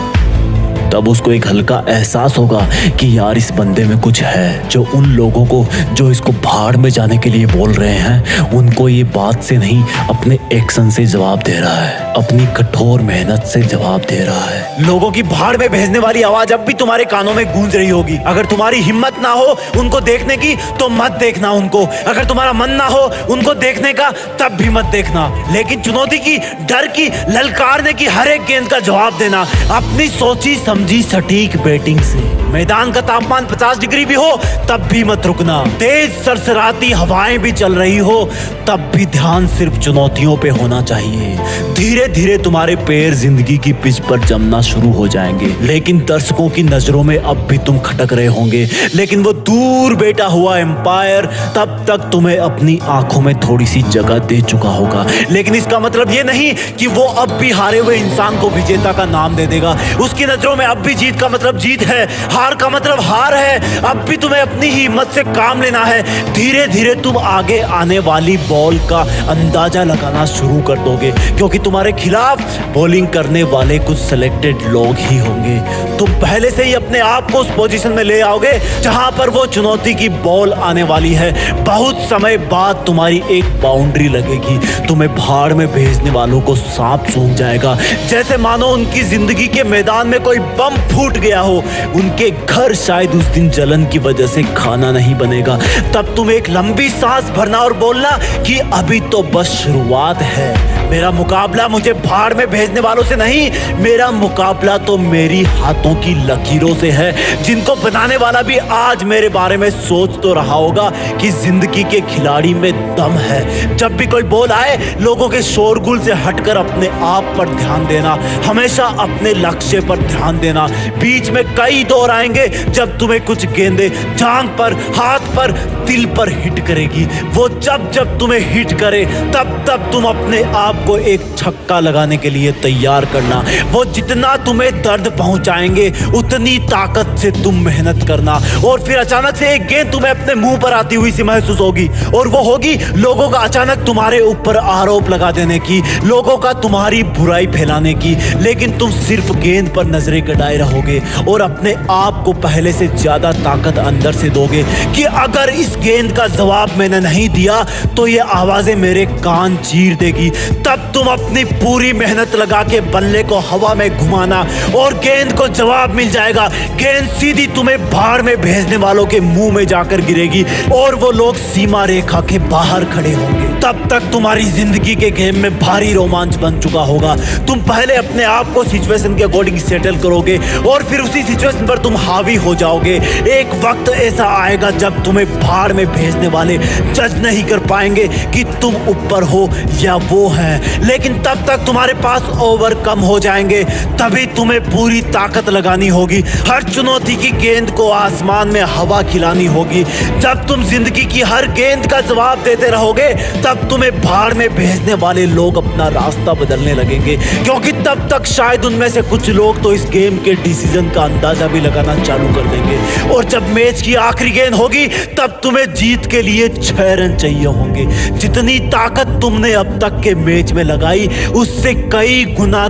तब उसको एक हल्का एहसास होगा कि यार इस बंदे में कुछ है, जो उन लोगों को जो इसको भाड़ में जाने के लिए बोल रहे हैं उनको ये बात से नहीं अपने एक्शन से जवाब दे रहा है, अपनी कठोर मेहनत से जवाब दे रहा है। लोगों की भाड़ में भेजने वाली आवाज अब भी तुम्हारे कानों में गूंज रही होगी। अगर तुम्हारी हिम्मत ना हो उनको देखने की तो मत देखना उनको, अगर तुम्हारा मन ना हो उनको देखने का तब भी मत देखना, लेकिन चुनौती की, डर की, ललकारने की हर एक गेंद का जवाब देना अपनी सोची समझी सटीक बैटिंग से। मैदान का तापमान 50 डिग्री भी हो तब भी मत रुकना, तेज सरसराती हवाएं भी चल रही हो तब भी ध्यान सिर्फ चुनौतियों पे होना चाहिए। धीरे धीरे तुम्हारे पैर जिंदगी की पिच पर जमना शुरू हो जाएंगे, लेकिन दर्शकों की नजरों में अब भी तुम खटक रहे होंगे, लेकिन वो दूर बैठा हुआ एम्पायर तब तक तुम्हें अपनी आंखों में थोड़ी सी जगह दे चुका होगा। लेकिन इसका मतलब ये नहीं कि वो अब भी हारे हुए इंसान को विजेता का नाम दे देगा। उसकी नजरों में अब भी जीत का मतलब जीत है, हार का मतलब हार है। अब भी तुम्हें अपनी ही हिम्मत से काम लेना है। धीरे धीरे तुम आगे आने वाली बॉल का अंदाजा लगाना शुरू कर दोगे, क्योंकि तुम्हारे खिलाफ बॉलिंग करने वाले कुछ सिलेक्टेड लोग ही होंगे। तुम पहले से ही अपने आप को उस पोजीशन में ले आओगे जहां पर वो चुनौती की बॉल आने वाली है। बहुत समय बाद तुम्हारी एक बाउंड्री लगेगी, तुम्हें भाड़ में भेजने वालों को सांप सूंघ जाएगा, जैसे मानो उनकी जिंदगी के मैदान में कोई बम फूट गया हो। उनके घर शायद उस दिन जलन की वजह से खाना नहीं बनेगा। तब तुम एक लंबी सांस भरना और बोलना कि अभी तो बस शुरुआत है। मेरा मुकाबला मुझे भाड़ में भेजने वालों से नहीं, मेरा मुकाबला तो मेरी हाथों की लकीरों से है, जिनको बनाने वाला भी आज मेरे बारे में सोच तो रहा होगा कि जिंदगी के खिलाड़ी में दम है। जब भी कोई बॉल आए, लोगों के शोरगुल से हटकर अपने आप पर ध्यान देना, हमेशा अपने लक्ष्य पर ध्यान देना। बीच में कई दौर आएंगे जब तुम्हें कुछ गेंदें जांघ पर, हाथ पर, दिल पर हिट करेगी। वो जब जब तुम्हें हिट करे तब तब तुम अपने आप को एक छक्का लगाने के लिए तैयार करना। वो जितना तुम्हें दर्द पहुंचाएंगे उतनी ताकत से तुम मेहनत करना। और फिर अचानक से एक गेंद तुम्हें अपने मुंह पर आती हुई सी महसूस होगी, और वो होगी लोगों का अचानक तुम्हारे ऊपर आरोप लगा देने की, लोगों का तुम्हारी बुराई फैलाने की। लेकिन तुम सिर्फ गेंद पर नजरें गड़ाए रहोगे और अपने आप को पहले से ज्यादा ताकत अंदर से दोगे कि अगर इस गेंद का जवाब मैंने नहीं दिया तो ये आवाजें मेरे कान चीर देगी। तब तुम अपनी पूरी मेहनत लगा के बल्ले को हवा में घुमाना और गेंद को जवाब मिल जाएगा। गेंद सीधी तुम्हें भाड़ में भेजने वालों के मुंह में जाकर गिरेगी और वो लोग सीमा रेखा के बाहर खड़े होंगे। तब तक तुम्हारी जिंदगी के गेम में भारी रोमांच बन चुका होगा। तुम पहले अपने आप को सिचुएशन के अकॉर्डिंग सेटल करोगे और फिर उसी सिचुएशन पर तुम हावी हो जाओगे। एक वक्त ऐसा आएगा जब तुम्हें भाड़ में भेजने वाले जज नहीं कर पाएंगे कि तुम ऊपर हो या वो है, लेकिन तब तक तुम्हारे पास ओवरकम हो जाएंगे। तभी तुम्हें पूरी ताकत लगानी होगी, हर चुनौती की गेंद को आसमान में हवा खिलानी होगी। जब तुम जिंदगी की हर गेंद का जवाब देते रहोगे तब तुम्हें भाड़ में भेजने वाले लोग अपना रास्ता बदलने लगेंगे, क्योंकि तब तक शायद उनमें से कुछ लोग तो इस गेम के डिसीजन का अंदाजा भी लगाना चालू कर देंगे। और जब मैच की आखिरी गेंद होगी तब तुम्हें जीत के लिए 6 रन चाहिए होंगे। जितनी ताकत तुमने अब तक के मैच में लगाई उससे कई गुना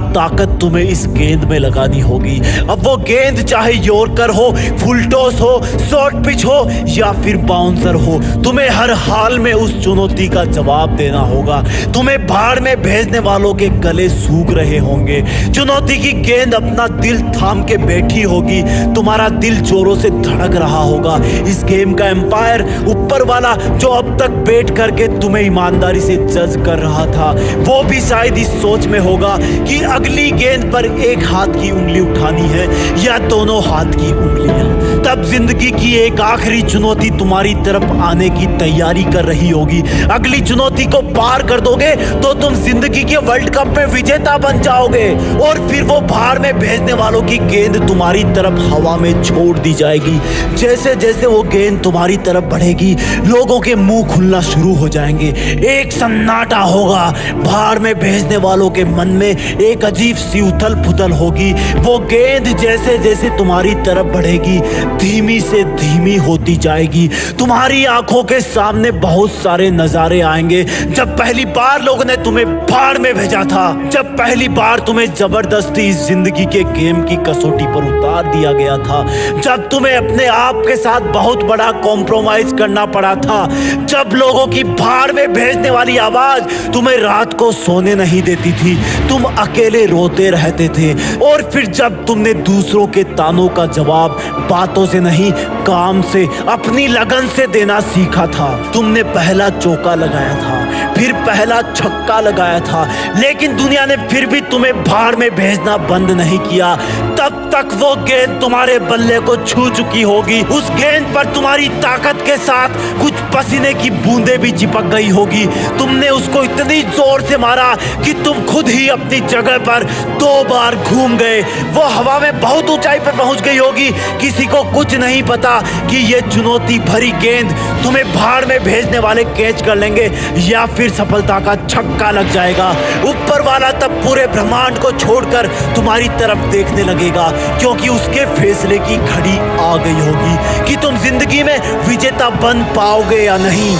ताकत तुम्हें इस गेंद में लगानी होगी। अब वो गेंद चाहे यॉर्कर हो, फुल टॉस हो, शॉर्ट पिच हो या फिर बाउंसर हो, तुम्हें हर हाल में उस चुनौती का जवाब देना होगा। तुम्हें भाड़ में भेजने वालों के गले सूख रहे होंगे। चुनौती की गेंद अपना दिल थाम के बैठी होगी, तुम्हारा दिल जोरों से धड़क रहा होगा। इस गेम का एम्पायर ऊपर वाला जो अब तक बैठ करके तुम्हें ईमानदारी से जज कर रहा था, वो भी शायद इस सोच में होगा कि अगली गेंद पर एक हाथ की उंगली उठानी है या दोनों हाथ की उंगलियां। तब जिंदगी की एक आखिरी चुनौती तुम्हारी तरफ आने की तैयारी कर रही होगी। अगली चुनौती को पार कर दोगे तो तुम जिंदगी के वर्ल्ड कप में विजेता बन जाओगे और फिर वो भाड़ में भेजने वालों की गेंद तुम्हारी तरफ हवा में छोड़ दी जाएगी। जैसे जैसे वो गेंद तुम्हारी तरफ बढ़ेगी लोगों के मुंह खुलना शुरू हो जाएंगे, एक सन्नाटा होगा। भाड़ में भेजने वालों के मन में एक अजीब सी उथल पुथल होगी। वो गेंद जैसे जैसे तुम्हारी तरफ बढ़ेगी धीमी से धीमी होती जाएगी। तुम्हारी आंखों के सामने बहुत सारे नजारे आएंगे। जब पहली बार लोगों ने तुम्हें भाड़ में भेजा था, जब पहली बार तुम्हें जबरदस्ती इस जिंदगी के गेम की कसौटी पर उतार दिया गया था, जब तुम्हें अपने आप के साथ बहुत बड़ा कॉम्प्रोमाइज करना पड़ा था, जब लोगों की भाड़ में भेजने वाली आवाज तुम्हें रात को सोने नहीं देती थी, तुम अकेले रोते रहते थे। और फिर जब तुमने दूसरों के तानों का जवाब बातों से नहीं काम से, अपनी लगन से देना सीखा था। तुमने पहला चौका लगाया था, फिर पहला छक्का लगाया था, लेकिन दुनिया ने फिर भी तुम्हें भाड़ में भेजना बंद नहीं किया। तब तक वो गेंद तुम्हारे बल्ले को छू चुकी होगी। उस गेंद पर तुम्हारी ताकत के साथ कुछ पसीने की बूंदें भी चिपक गई होगी। तुमने उसको इतनी जोर से मारा कि तुम खुद ही अपनी जगह पर 2 बार घूम गए। वो हवा में बहुत ऊंचाई पर पहुंच गई होगी। किसी को कुछ नहीं पता कि ये चुनौती भरी गेंद तुम्हें भाड़ में भेजने वाले कैच कर लेंगे या फिर सफलता का छक्का लग जाएगा। ऊपर वाला तब पूरे ब्रह्मांड को छोड़कर तुम्हारी तरफ देखने लगेगा, क्योंकि उसके फैसले की घड़ी आ गई होगी कि तुम जिंदगी में विजेता बन पाओगे या नहीं।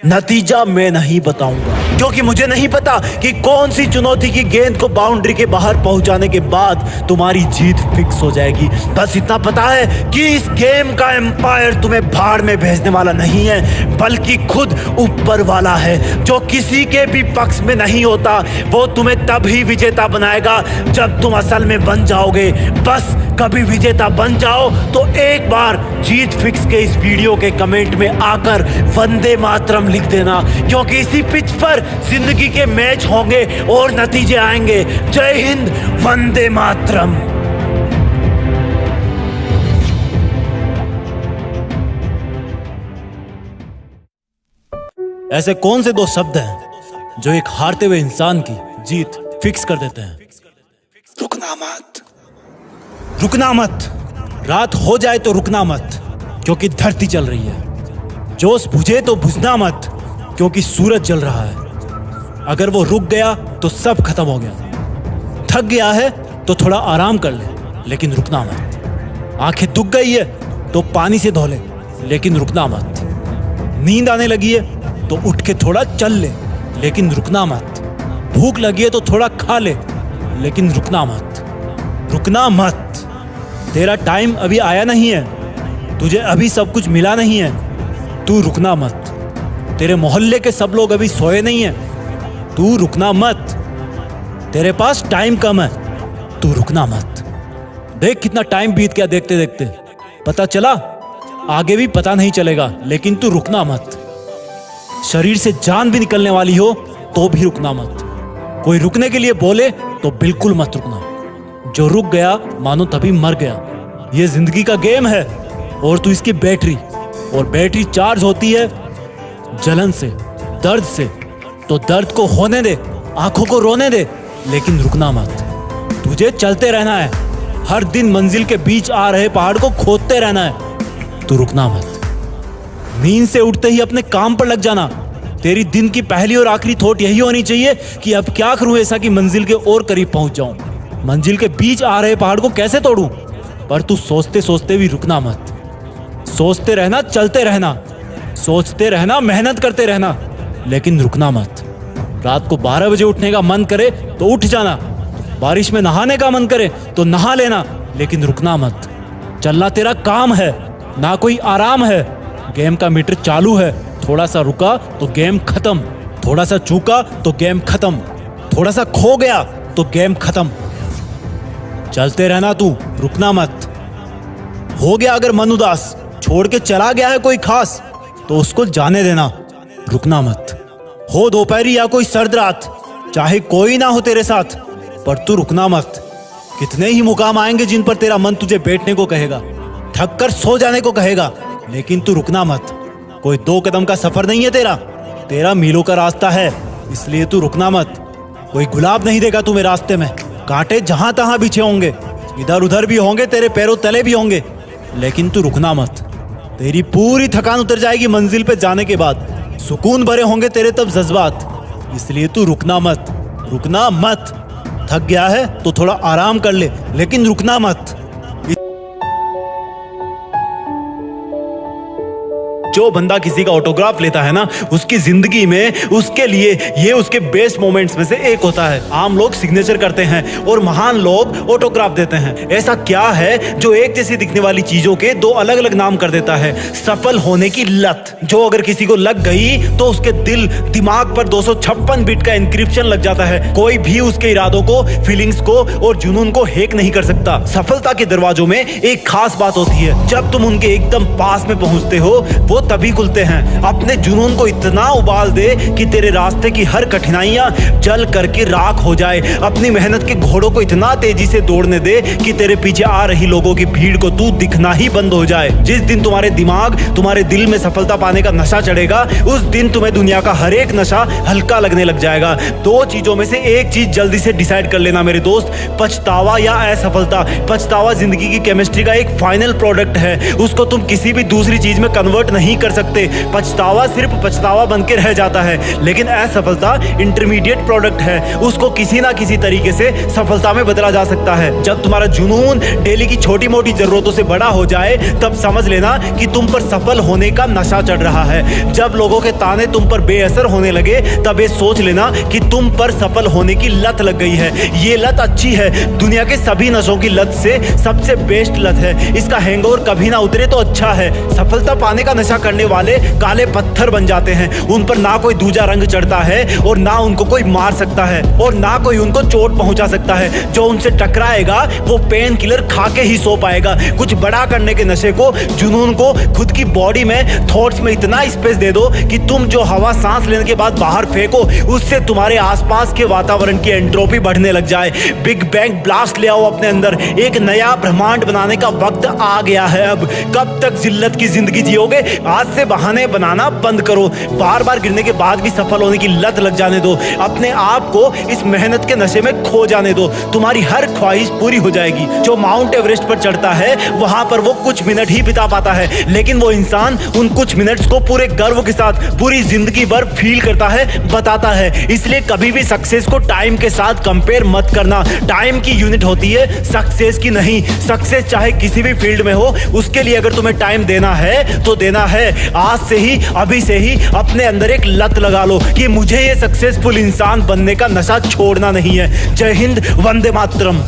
नतीजा मैं नहीं बताऊंगा, क्योंकि मुझे नहीं पता कि कौन सी चुनौती की गेंद को बाउंड्री के बाहर पहुंचाने के बाद तुम्हारी जीत फिक्स हो जाएगी। बस इतना पता है कि इस गेम का एम्पायर तुम्हें भाड़ में भेजने वाला नहीं है, बल्कि खुद ऊपर वाला है, जो किसी के भी पक्ष में नहीं होता। वो तुम्हें तभी विजेता बनाएगा जब तुम असल में बन जाओगे। बस कभी विजेता बन जाओ तो एक बार जीत फिक्स के इस वीडियो के कमेंट में आकर वंदे मातरम लिख देना, क्योंकि इसी पिच पर जिंदगी के मैच होंगे और नतीजे आएंगे। जय हिंद, वंदे मातरम। ऐसे कौन से दो शब्द हैं जो एक हारते हुए इंसान की जीत फिक्स कर देते हैं? रुकना मत, रुकना मत। रात हो जाए तो रुकना मत, क्योंकि धरती चल रही है। जोश बुझे तो बुझना मत, क्योंकि सूरज जल रहा है। अगर वो रुक गया तो सब खत्म हो गया। थक गया है तो थोड़ा आराम कर ले, लेकिन रुकना मत। आंखें दुख गई है तो पानी से धो ले, लेकिन रुकना मत। नींद आने लगी है तो उठ के थोड़ा चल ले, लेकिन रुकना मत। भूख लगी है तो थोड़ा खा ले, लेकिन रुकना मत। रुकना मत। तेरा टाइम अभी आया नहीं है, तुझे अभी सब कुछ मिला नहीं है, तू रुकना मत। तेरे मोहल्ले के सब लोग अभी सोए नहीं हैं, तू रुकना मत। तेरे पास टाइम कम है, तू रुकना मत। देख कितना टाइम बीत गया देखते देखते, पता चला? आगे भी पता नहीं चलेगा, लेकिन तू रुकना मत। शरीर से जान भी निकलने वाली हो तो भी रुकना मत। कोई रुकने के लिए बोले तो बिल्कुल मत रुकना। जो रुक गया मानो तभी मर गया। ये जिंदगी का गेम है और तू इसकी बैटरी, और बैटरी चार्ज होती है जलन से, दर्द से। तो दर्द को होने दे, आंखों को रोने दे, लेकिन रुकना मत। तुझे चलते रहना है। हर दिन मंजिल के बीच आ रहे पहाड़ को खोदते रहना है, तू रुकना मत। नींद से उठते ही अपने काम पर लग जाना। तेरी दिन की पहली और आखिरी थॉट यही होनी चाहिए कि अब क्या करूं ऐसा कि मंजिल के और करीब पहुंच जाऊं। मंजिल के बीच आ रहे पहाड़ को कैसे तोड़ूं? पर तू सोचते सोचते भी रुकना मत। सोचते रहना, चलते रहना, सोचते रहना, मेहनत करते रहना, लेकिन रुकना मत। रात को 12 बजे उठने का मन करे तो उठ जाना। बारिश में नहाने का मन करे तो नहा लेना, लेकिन रुकना मत। चलना तेरा काम है, ना कोई आराम है। गेम का मीटर चालू है, थोड़ा सा रुका तो गेम खत्म, थोड़ा सा चूका तो गेम खत्म, थोड़ा सा खो गया तो गेम खत्म। चलते रहना तू, रुकना मत। हो गया अगर मन उदास, छोड़ के चला गया है कोई खास, तो उसको जाने देना, रुकना मत। हो दोपहरी या कोई सर्द रात, चाहे कोई ना हो तेरे साथ, पर तू रुकना मत। कितने ही मुकाम आएंगे जिन पर तेरा मन तुझे बैठने को कहेगा, थक कर सो जाने को कहेगा, लेकिन तू रुकना मत। कोई 2 कदम का सफर नहीं है तेरा मीलों का रास्ता है, इसलिए तू रुकना मत। कोई गुलाब नहीं देगा तुम्हें रास्ते में, कांटे जहां तहां बिछे होंगे, इधर उधर भी होंगे, तेरे पैरों तले भी होंगे, लेकिन तू रुकना मत। तेरी पूरी थकान उतर जाएगी मंजिल पे जाने के बाद, सुकून भरे होंगे तेरे तब जज्बात, इसलिए तू रुकना मत। रुकना मत। थक गया है तो थोड़ा आराम कर ले, लेकिन रुकना मत। जो बंदा किसी का ऑटोग्राफ लेता है ना, उसकी जिंदगी में उसके लिए ये उसके बेस्ट मोमेंट्स में से एक होता है। आम लोग सिग्नेचर करते हैं और महान लोग ऑटोग्राफ देते हैं। ऐसा क्या है जो एक जैसी दिखने वाली चीजों के 2 अलग अलग नाम कर देता है? सफल होने की लत, जो अगर किसी को लग गई तो उसके दिल दिमाग पर 256 बिट का इंक्रिप्शन लग जाता है। कोई भी उसके इरादों को, फीलिंग्स को और जुनून को हैक नहीं कर सकता। सफलता के दरवाजों में एक खास बात होती है, जब तुम उनके एकदम पास में पहुंचते हो वो तभी खुलते हैं। अपने जुनून को इतना उबाल दे कि तेरे रास्ते की हर कठिनाइयां जल करके राख हो जाए। अपनी मेहनत के घोड़ों को इतना तेजी से दौड़ने दे कि तेरे पीछे आ रही लोगों की भीड़ को तू दिखना ही बंद हो जाए। जिस दिन तुम्हारे दिमाग, तुम्हारे दिल में सफलता पाने का नशा चढ़ेगा, उस दिन तुम्हें दुनिया का हर एक नशा हल्का लगने लग जाएगा। 2 चीजों में से एक चीज जल्दी से डिसाइड कर लेना मेरे दोस्त, पछतावा या असफलता। पछतावा जिंदगी की केमिस्ट्री का एक फाइनल प्रोडक्ट है, उसको तुम किसी भी दूसरी चीज में कन्वर्ट नहीं नहीं कर सकते। पछतावा सिर्फ पछतावा बन के रह जाता है, लेकिन असफलता इंटरमीडिएट प्रोडक्ट है, उसको किसी ना किसी तरीके से सफलता में बदला जा सकता है। जब तुम्हारा जुनून डेली की छोटी मोटी जरूरतों से बड़ा हो जाए, तब समझ लेना कि तुम पर सफल होने का नशा चढ़ रहा है। जब लोगों के ताने तुम पर बेअसर होने लगे, तब ये सोच लेना कि तुम पर सफल होने की लत लग गई है। ये लत अच्छी है, दुनिया के सभी नशों की लत से सबसे बेस्ट लत है। इसका हैंगओवर कभी ना उतरे तो अच्छा है। सफलता पाने का नशा करने वाले काले पत्थर बन जाते हैं। उन पर ना कोई दूजा रंग चढ़ता है और ना उनको कोई मार सकता है और ना कोई उनको चोट पहुंचा सकता है। जो उनसे टकराएगा वो पेन किलर खा के ही सो पाएगा। कुछ बड़ा करने के नशे को, जुनून को खुद की बॉडी में, थॉट्स में इतना स्पेस दे दो कि तुम जो हवा सांस लेने के बाद बाहर फेंको, उससे तुम्हारे आसपास के वातावरण की एंट्रोपी बढ़ने लग जाए। बिग बैंग ब्लास्ट ले आओ अपने अंदर। एक नया ब्रह्मांड बनाने का वक्त आ गया है। अब कब तक जिल्लत की जिंदगी जियोगे? आज से बहाने बनाना बंद करो। बार बार गिरने के बाद भी सफल होने की लत लग जाने दो। अपने आप को इस मेहनत के नशे में खो जाने दो। तुम्हारी हर ख्वाहिश पूरी हो जाएगी। जो माउंट एवरेस्ट पर चढ़ता है, वहां पर वो कुछ मिनट ही बिता पाता है, लेकिन वो इंसान उन कुछ मिनट्स को पूरे गर्व के साथ पूरी जिंदगी भर फील करता है, बताता है। इसलिए कभी भी सक्सेस को टाइम के साथ कंपेयर मत करना। टाइम की यूनिट होती है, सक्सेस की नहीं। सक्सेस चाहे किसी भी फील्ड में हो, उसके लिए अगर तुम्हें टाइम देना है तो देना है। आज से ही, अभी से ही अपने अंदर एक लत लगा लो कि मुझे ये सक्सेसफुल इंसान बनने का नशा छोड़ना नहीं है। जय हिंद, वंदे मातरम।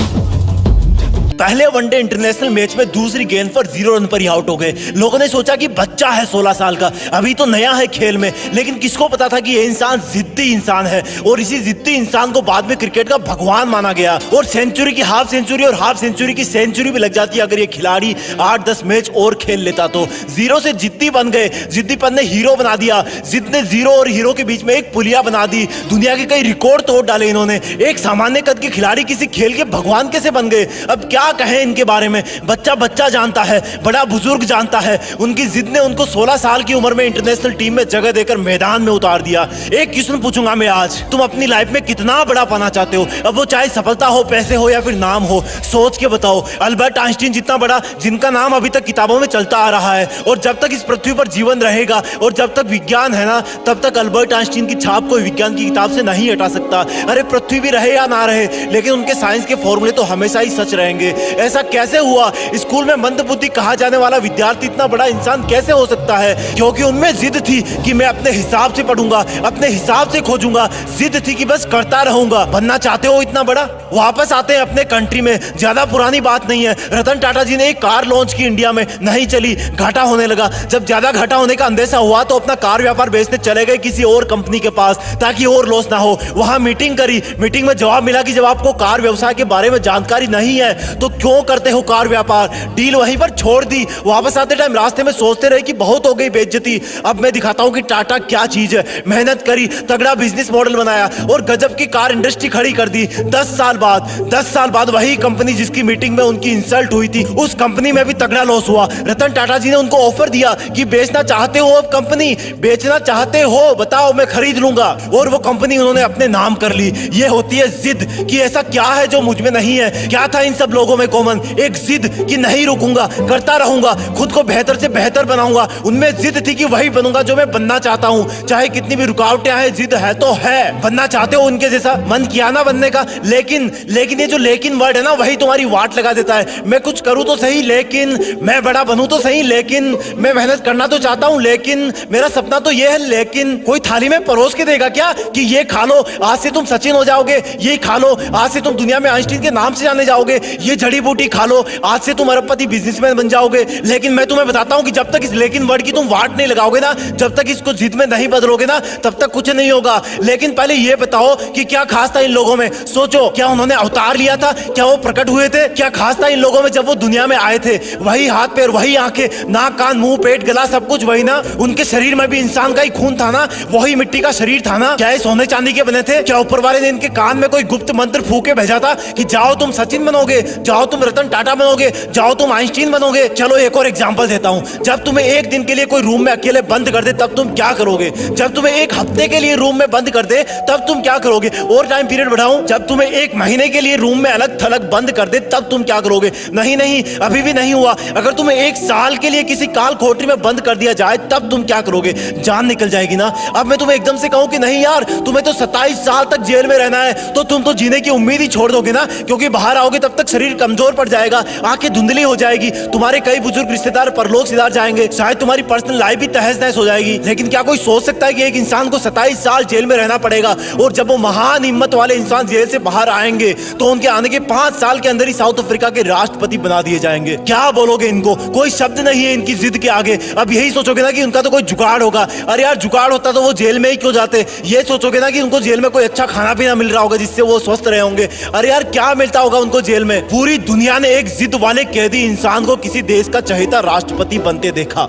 पहले वनडे इंटरनेशनल मैच में दूसरी गेंद पर 0 रन पर ही आउट हो गए। लोगों ने सोचा कि बच्चा है 16 साल का, अभी तो नया है खेल में, लेकिन किसको पता था कि ये इंसान जिद्दी इंसान है और इसी जिद्दी इंसान को बाद में क्रिकेट का भगवान माना गया। और सेंचुरी की हाफ सेंचुरी और हाफ सेंचुरी की सेंचुरी भी लग जाती अगर ये खिलाड़ी 8-10 मैच और खेल लेता तो। जीरो से जिद्दी बन गए। जिद्दीपन ने हीरो बना दिया। जिद ने जीरो और हीरो के बीच में एक पुलिया बना दी। दुनिया के कई रिकॉर्ड तोड़ डाले इन्होंने। एक सामान्य कद के खिलाड़ी किसी खेल के भगवान कैसे बन गए? अब क्या कहें इनके बारे में। बच्चा जानता है, बड़ा बुजुर्ग जानता है। उनकी जिद ने उनको 16 साल की उम्र में इंटरनेशनल टीम में जगह देकर मैदान में उतार दिया। एक क्वेश्चन पूछूंगा मैं आज, तुम अपनी लाइफ में कितना बड़ा पाना चाहते हो? अब वो चाहे सफलता हो, पैसे हो या फिर नाम हो, सोच के बताओ। अल्बर्ट आइंस्टीन जितना बड़ा, जिनका नाम अभी तक किताबों में चलता आ रहा है, और जब तक इस पृथ्वी पर जीवन रहेगा और जब तक विज्ञान है ना, तब तक अल्बर्ट आइंस्टीन की छाप कोई विज्ञान की किताब से नहीं हटा सकता। अरे पृथ्वी भी रहे या ना रहे, लेकिन उनके साइंस के फॉर्मूले तो हमेशा ही सच रहेंगे। ऐसा कैसे हुआ? स्कूल में मंदबुद्धि कहा जाने वाला विद्यार्थी इतना बड़ा इंसान कैसे हो सकता है? क्योंकि उनमें जिद थी कि मैं अपने हिसाब से पढ़ूंगा, अपने हिसाब से खोजूंगा। जिद थी कि बस करता रहूंगा। बनना चाहते हो इतना बड़ा? वापस आते हैं अपने कंट्री में। ज्यादा पुरानी बात नहीं है। रतन टाटा जी ने एक कार लॉन्च की इंडिया में, नहीं चली, घाटा होने लगा। जब ज्यादा घाटा होने का अंदेशा हुआ तो अपना कार व्यापार बेचने चले गए किसी और कंपनी के पास ताकि और लॉस ना हो। वहां मीटिंग करी। मीटिंग में जवाब मिला कि जब आपको कार व्यवसाय के बारे में जानकारी नहीं है तो क्यों करते हो कार व्यापार? डील वहीं पर छोड़ दी। वापस आते टाइम रास्ते में सोचते रहे कि बहुत हो गई बेइज्जती, अब मैं दिखाता हूं कि टाटा क्या चीज है। मेहनत करी, तगड़ा बिजनेस मॉडल बनाया और गजब की कार इंडस्ट्री खड़ी कर दी। 10 साल बाद वही कंपनी जिसकी मीटिंग में उनकी इंसल्ट हुई थी, उस कंपनी में भी तगड़ा लॉस हुआ। रतन टाटा जी ने उनको ऑफर दिया कि बेचना चाहते हो? अब कंपनी बेचना चाहते हो? बताओ, मैं खरीद लूंगा। और वो कंपनी उन्होंने अपने नाम कर ली। ये होती है जिद कि ऐसा क्या है जो मुझ में नहीं है। क्या था इन सब लोगों में कॉमन? एक जिद कि नहीं रुकूंगा, करता रहूंगा, खुद को बेहतर से बेहतर बनाऊंगा। उनमें जिद थी कि वही बनूंगा जो मैं बनना चाहता हूं, चाहे कितनी भी रुकावटें आए। जिद है तो है। बनना चाहते हो उनके जैसा? मन किया ना बनने का, लेकिन ये जो लेकिन वर्ड है ना, वही तुम्हारी वाट लगा देता है। मैं कुछ करूं तो सही, लेकिन मैं बड़ा बनूं तो सही, लेकिन मैं मेहनत करना तो चाहता हूं, लेकिन मेरा सपना तो ये है, लेकिन कोई थाली में परोस के देगा क्या कि ये खा लो, आज से तुम सचिन हो जाओगे, ये खा लो, आज से तुम दुनिया में आइंस्टीन के नाम से जाने जाओगे, ये जड़ी बूटी खा लो, आज से तुम अरबपति बिजनेसमैन बन जाओगे। लेकिन मैं तुम्हें बताता हूं कि जब तक इस लेकिन वर्ड की तुम वाट नहीं लगाओगे ना, जब तक इसको जिद में नहीं बदलोगे ना, तब तक कुछ नहीं होगा। लेकिन पहले ये बताओ कि क्या खास था इन लोगों में? सोचो, क्या उन्होंने अवतार लिया था? क्या वो प्रकट हुए थे? क्या खास था इन लोगों में जब वो दुनिया में आए थे? वही हाथ पैर, वही आंखें, नाक कान मुंह पेट गला सब कुछ वही ना। उनके शरीर में भी इंसान का ही खून था ना, वही मिट्टी का शरीर था ना। क्या ये सोने चांदी के बने थे? क्या ऊपर वाले ने इनके कान में कोई गुप्त मंत्र फूके भेजा था कि जाओ तुम सचिन बनोगे, जाओ जाओ तुम रतन टाटा बनोगे, जाओ तुम आइंस्टीन बनोगे। चलो एक और एग्जांपल देता हूं, जब तुम्हें एक दिन के लिए कोई रूम में अकेले बंद कर दे तब तुम क्या करोगे? जब तुम्हें एक हफ्ते के लिए रूम में बंद कर दे तब तुम क्या करोगे? और टाइम पीरियड बढ़ाऊं, जब तुम्हें एक महीने के लिए रूम में अलग थलग बंद कर दे तब तुम क्या करोगे? नहीं नहीं, अभी भी नहीं हुआ। अगर तुम्हें एक साल के लिए किसी काल कोठरी में बंद कर दिया जाए तब तुम क्या करोगे? जान निकल जाएगी ना। अब मैं तुम्हें एकदम से कहूं कि नहीं यार, तुम्हें तो 27 साल तक जेल में रहना है, तो तुम तो जीने की उम्मीद ही छोड़ दोगे ना, क्योंकि बाहर आओगे तब तक शरीर कमजोर पड़ जाएगा, आंखें धुंधली हो जाएगी, तुम्हारे कई बुजुर्ग रिश्तेदार परलोक सिधार जाएंगे, शायद तुम्हारी पर्सनल लाइफ भी तहस नहस हो जाएगी। लेकिन क्या कोई सोच सकता है कि एक इंसान को 27 साल जेल में रहना पड़ेगा, और जब वो महान हिम्मत वाले इंसान जेल से बाहर आएंगे तो उनके आने के 5 साल के अंदर ही साउथ अफ्रीका के राष्ट्रपति बना दिए जाएंगे? क्या बोलोगे इनको? कोई शब्द नहीं है इनकी जिद के आगे। अब यही सोचोगे ना कि उनका तो कोई जुगाड़ होगा। अरे यार, जुगाड़ होता तो वो जेल में ही क्यों जाते? ये सोचोगे ना कि उनको जेल में कोई अच्छा खाना पीना मिल रहा होगा जिससे वो स्वस्थ रहे होंगे। अरे यार, क्या मिलता होगा उनको जेल में? पूरी दुनिया ने एक जिद वाले कैदी इंसान को किसी देश का चहेता राष्ट्रपति बनते देखा।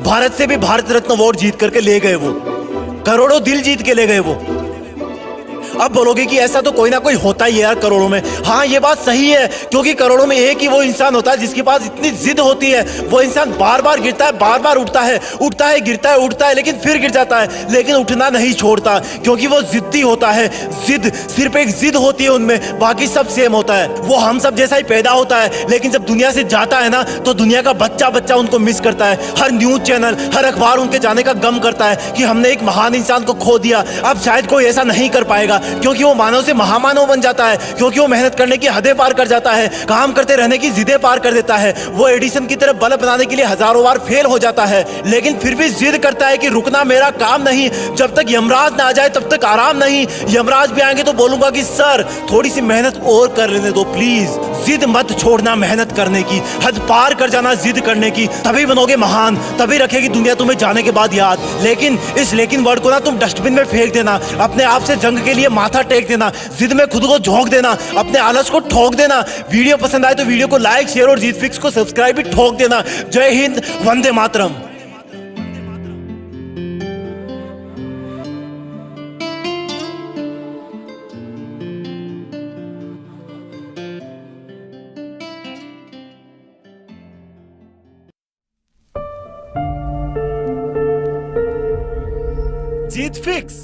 भारत से भी भारत रत्न अवार्ड जीत करके ले गए वो, करोड़ों दिल जीत के ले गए वो। अब बोलोगे कि ऐसा तो कोई ना कोई होता ही है यार करोड़ों में। हाँ, ये बात सही है, क्योंकि करोड़ों में एक ही वो इंसान होता है जिसके पास इतनी जिद होती है। वो इंसान बार बार गिरता है, बार बार उठता है, उठता है, गिरता है, उठता है, लेकिन फिर गिर जाता है, लेकिन उठना नहीं छोड़ता, क्योंकि वो जिद्दी होता है। जिद, सिर्फ एक जिद होती है उनमें, बाकी सब सेम होता है। वो हम सब जैसा ही पैदा होता है, लेकिन जब दुनिया से जाता है ना तो दुनिया का बच्चा बच्चा उनको मिस करता है। हर न्यूज चैनल, हर अखबार उनके जाने का गम करता है कि हमने एक महान इंसान को खो दिया। अब शायद कोई ऐसा नहीं कर पाएगा, क्योंकि वो मानव से महामानव बन जाता है, क्योंकि वो मेहनत करने की हदें पार कर जाता है, काम करते रहने की जिदें पार कर देता है। वो एडिसन की तरह बल्ब बनाने के लिए हजारों बार फेल हो जाता है, लेकिन फिर भी जिद करता है कि रुकना मेरा काम नहीं, जब तक यमराज ना आ जाए तब तक आराम नहीं। यमराज भी आएंगे तो बोलूंगा कि सर थोड़ी सी मेहनत और कर लेने दो प्लीज। जिद मत छोड़ना मेहनत करने की, हद पार कर जाना जिद करने की, तभी बनोगे महान, तभी रखेगी दुनिया तुम्हें जाने के बाद याद। लेकिन इस लेकिन वर्ड को ना तुम डस्टबिन में फेंक देना, अपने आप से जंग के लिए माथा टेक देना, जिद में खुद को झोंक देना, अपने आलस को ठोक देना। वीडियो पसंद आए तो वीडियो को लाइक, शेयर और जीत फिक्स को सब्सक्राइब भी ठोक देना। जय हिंद, वंदे मातरम। जीत फिक्स।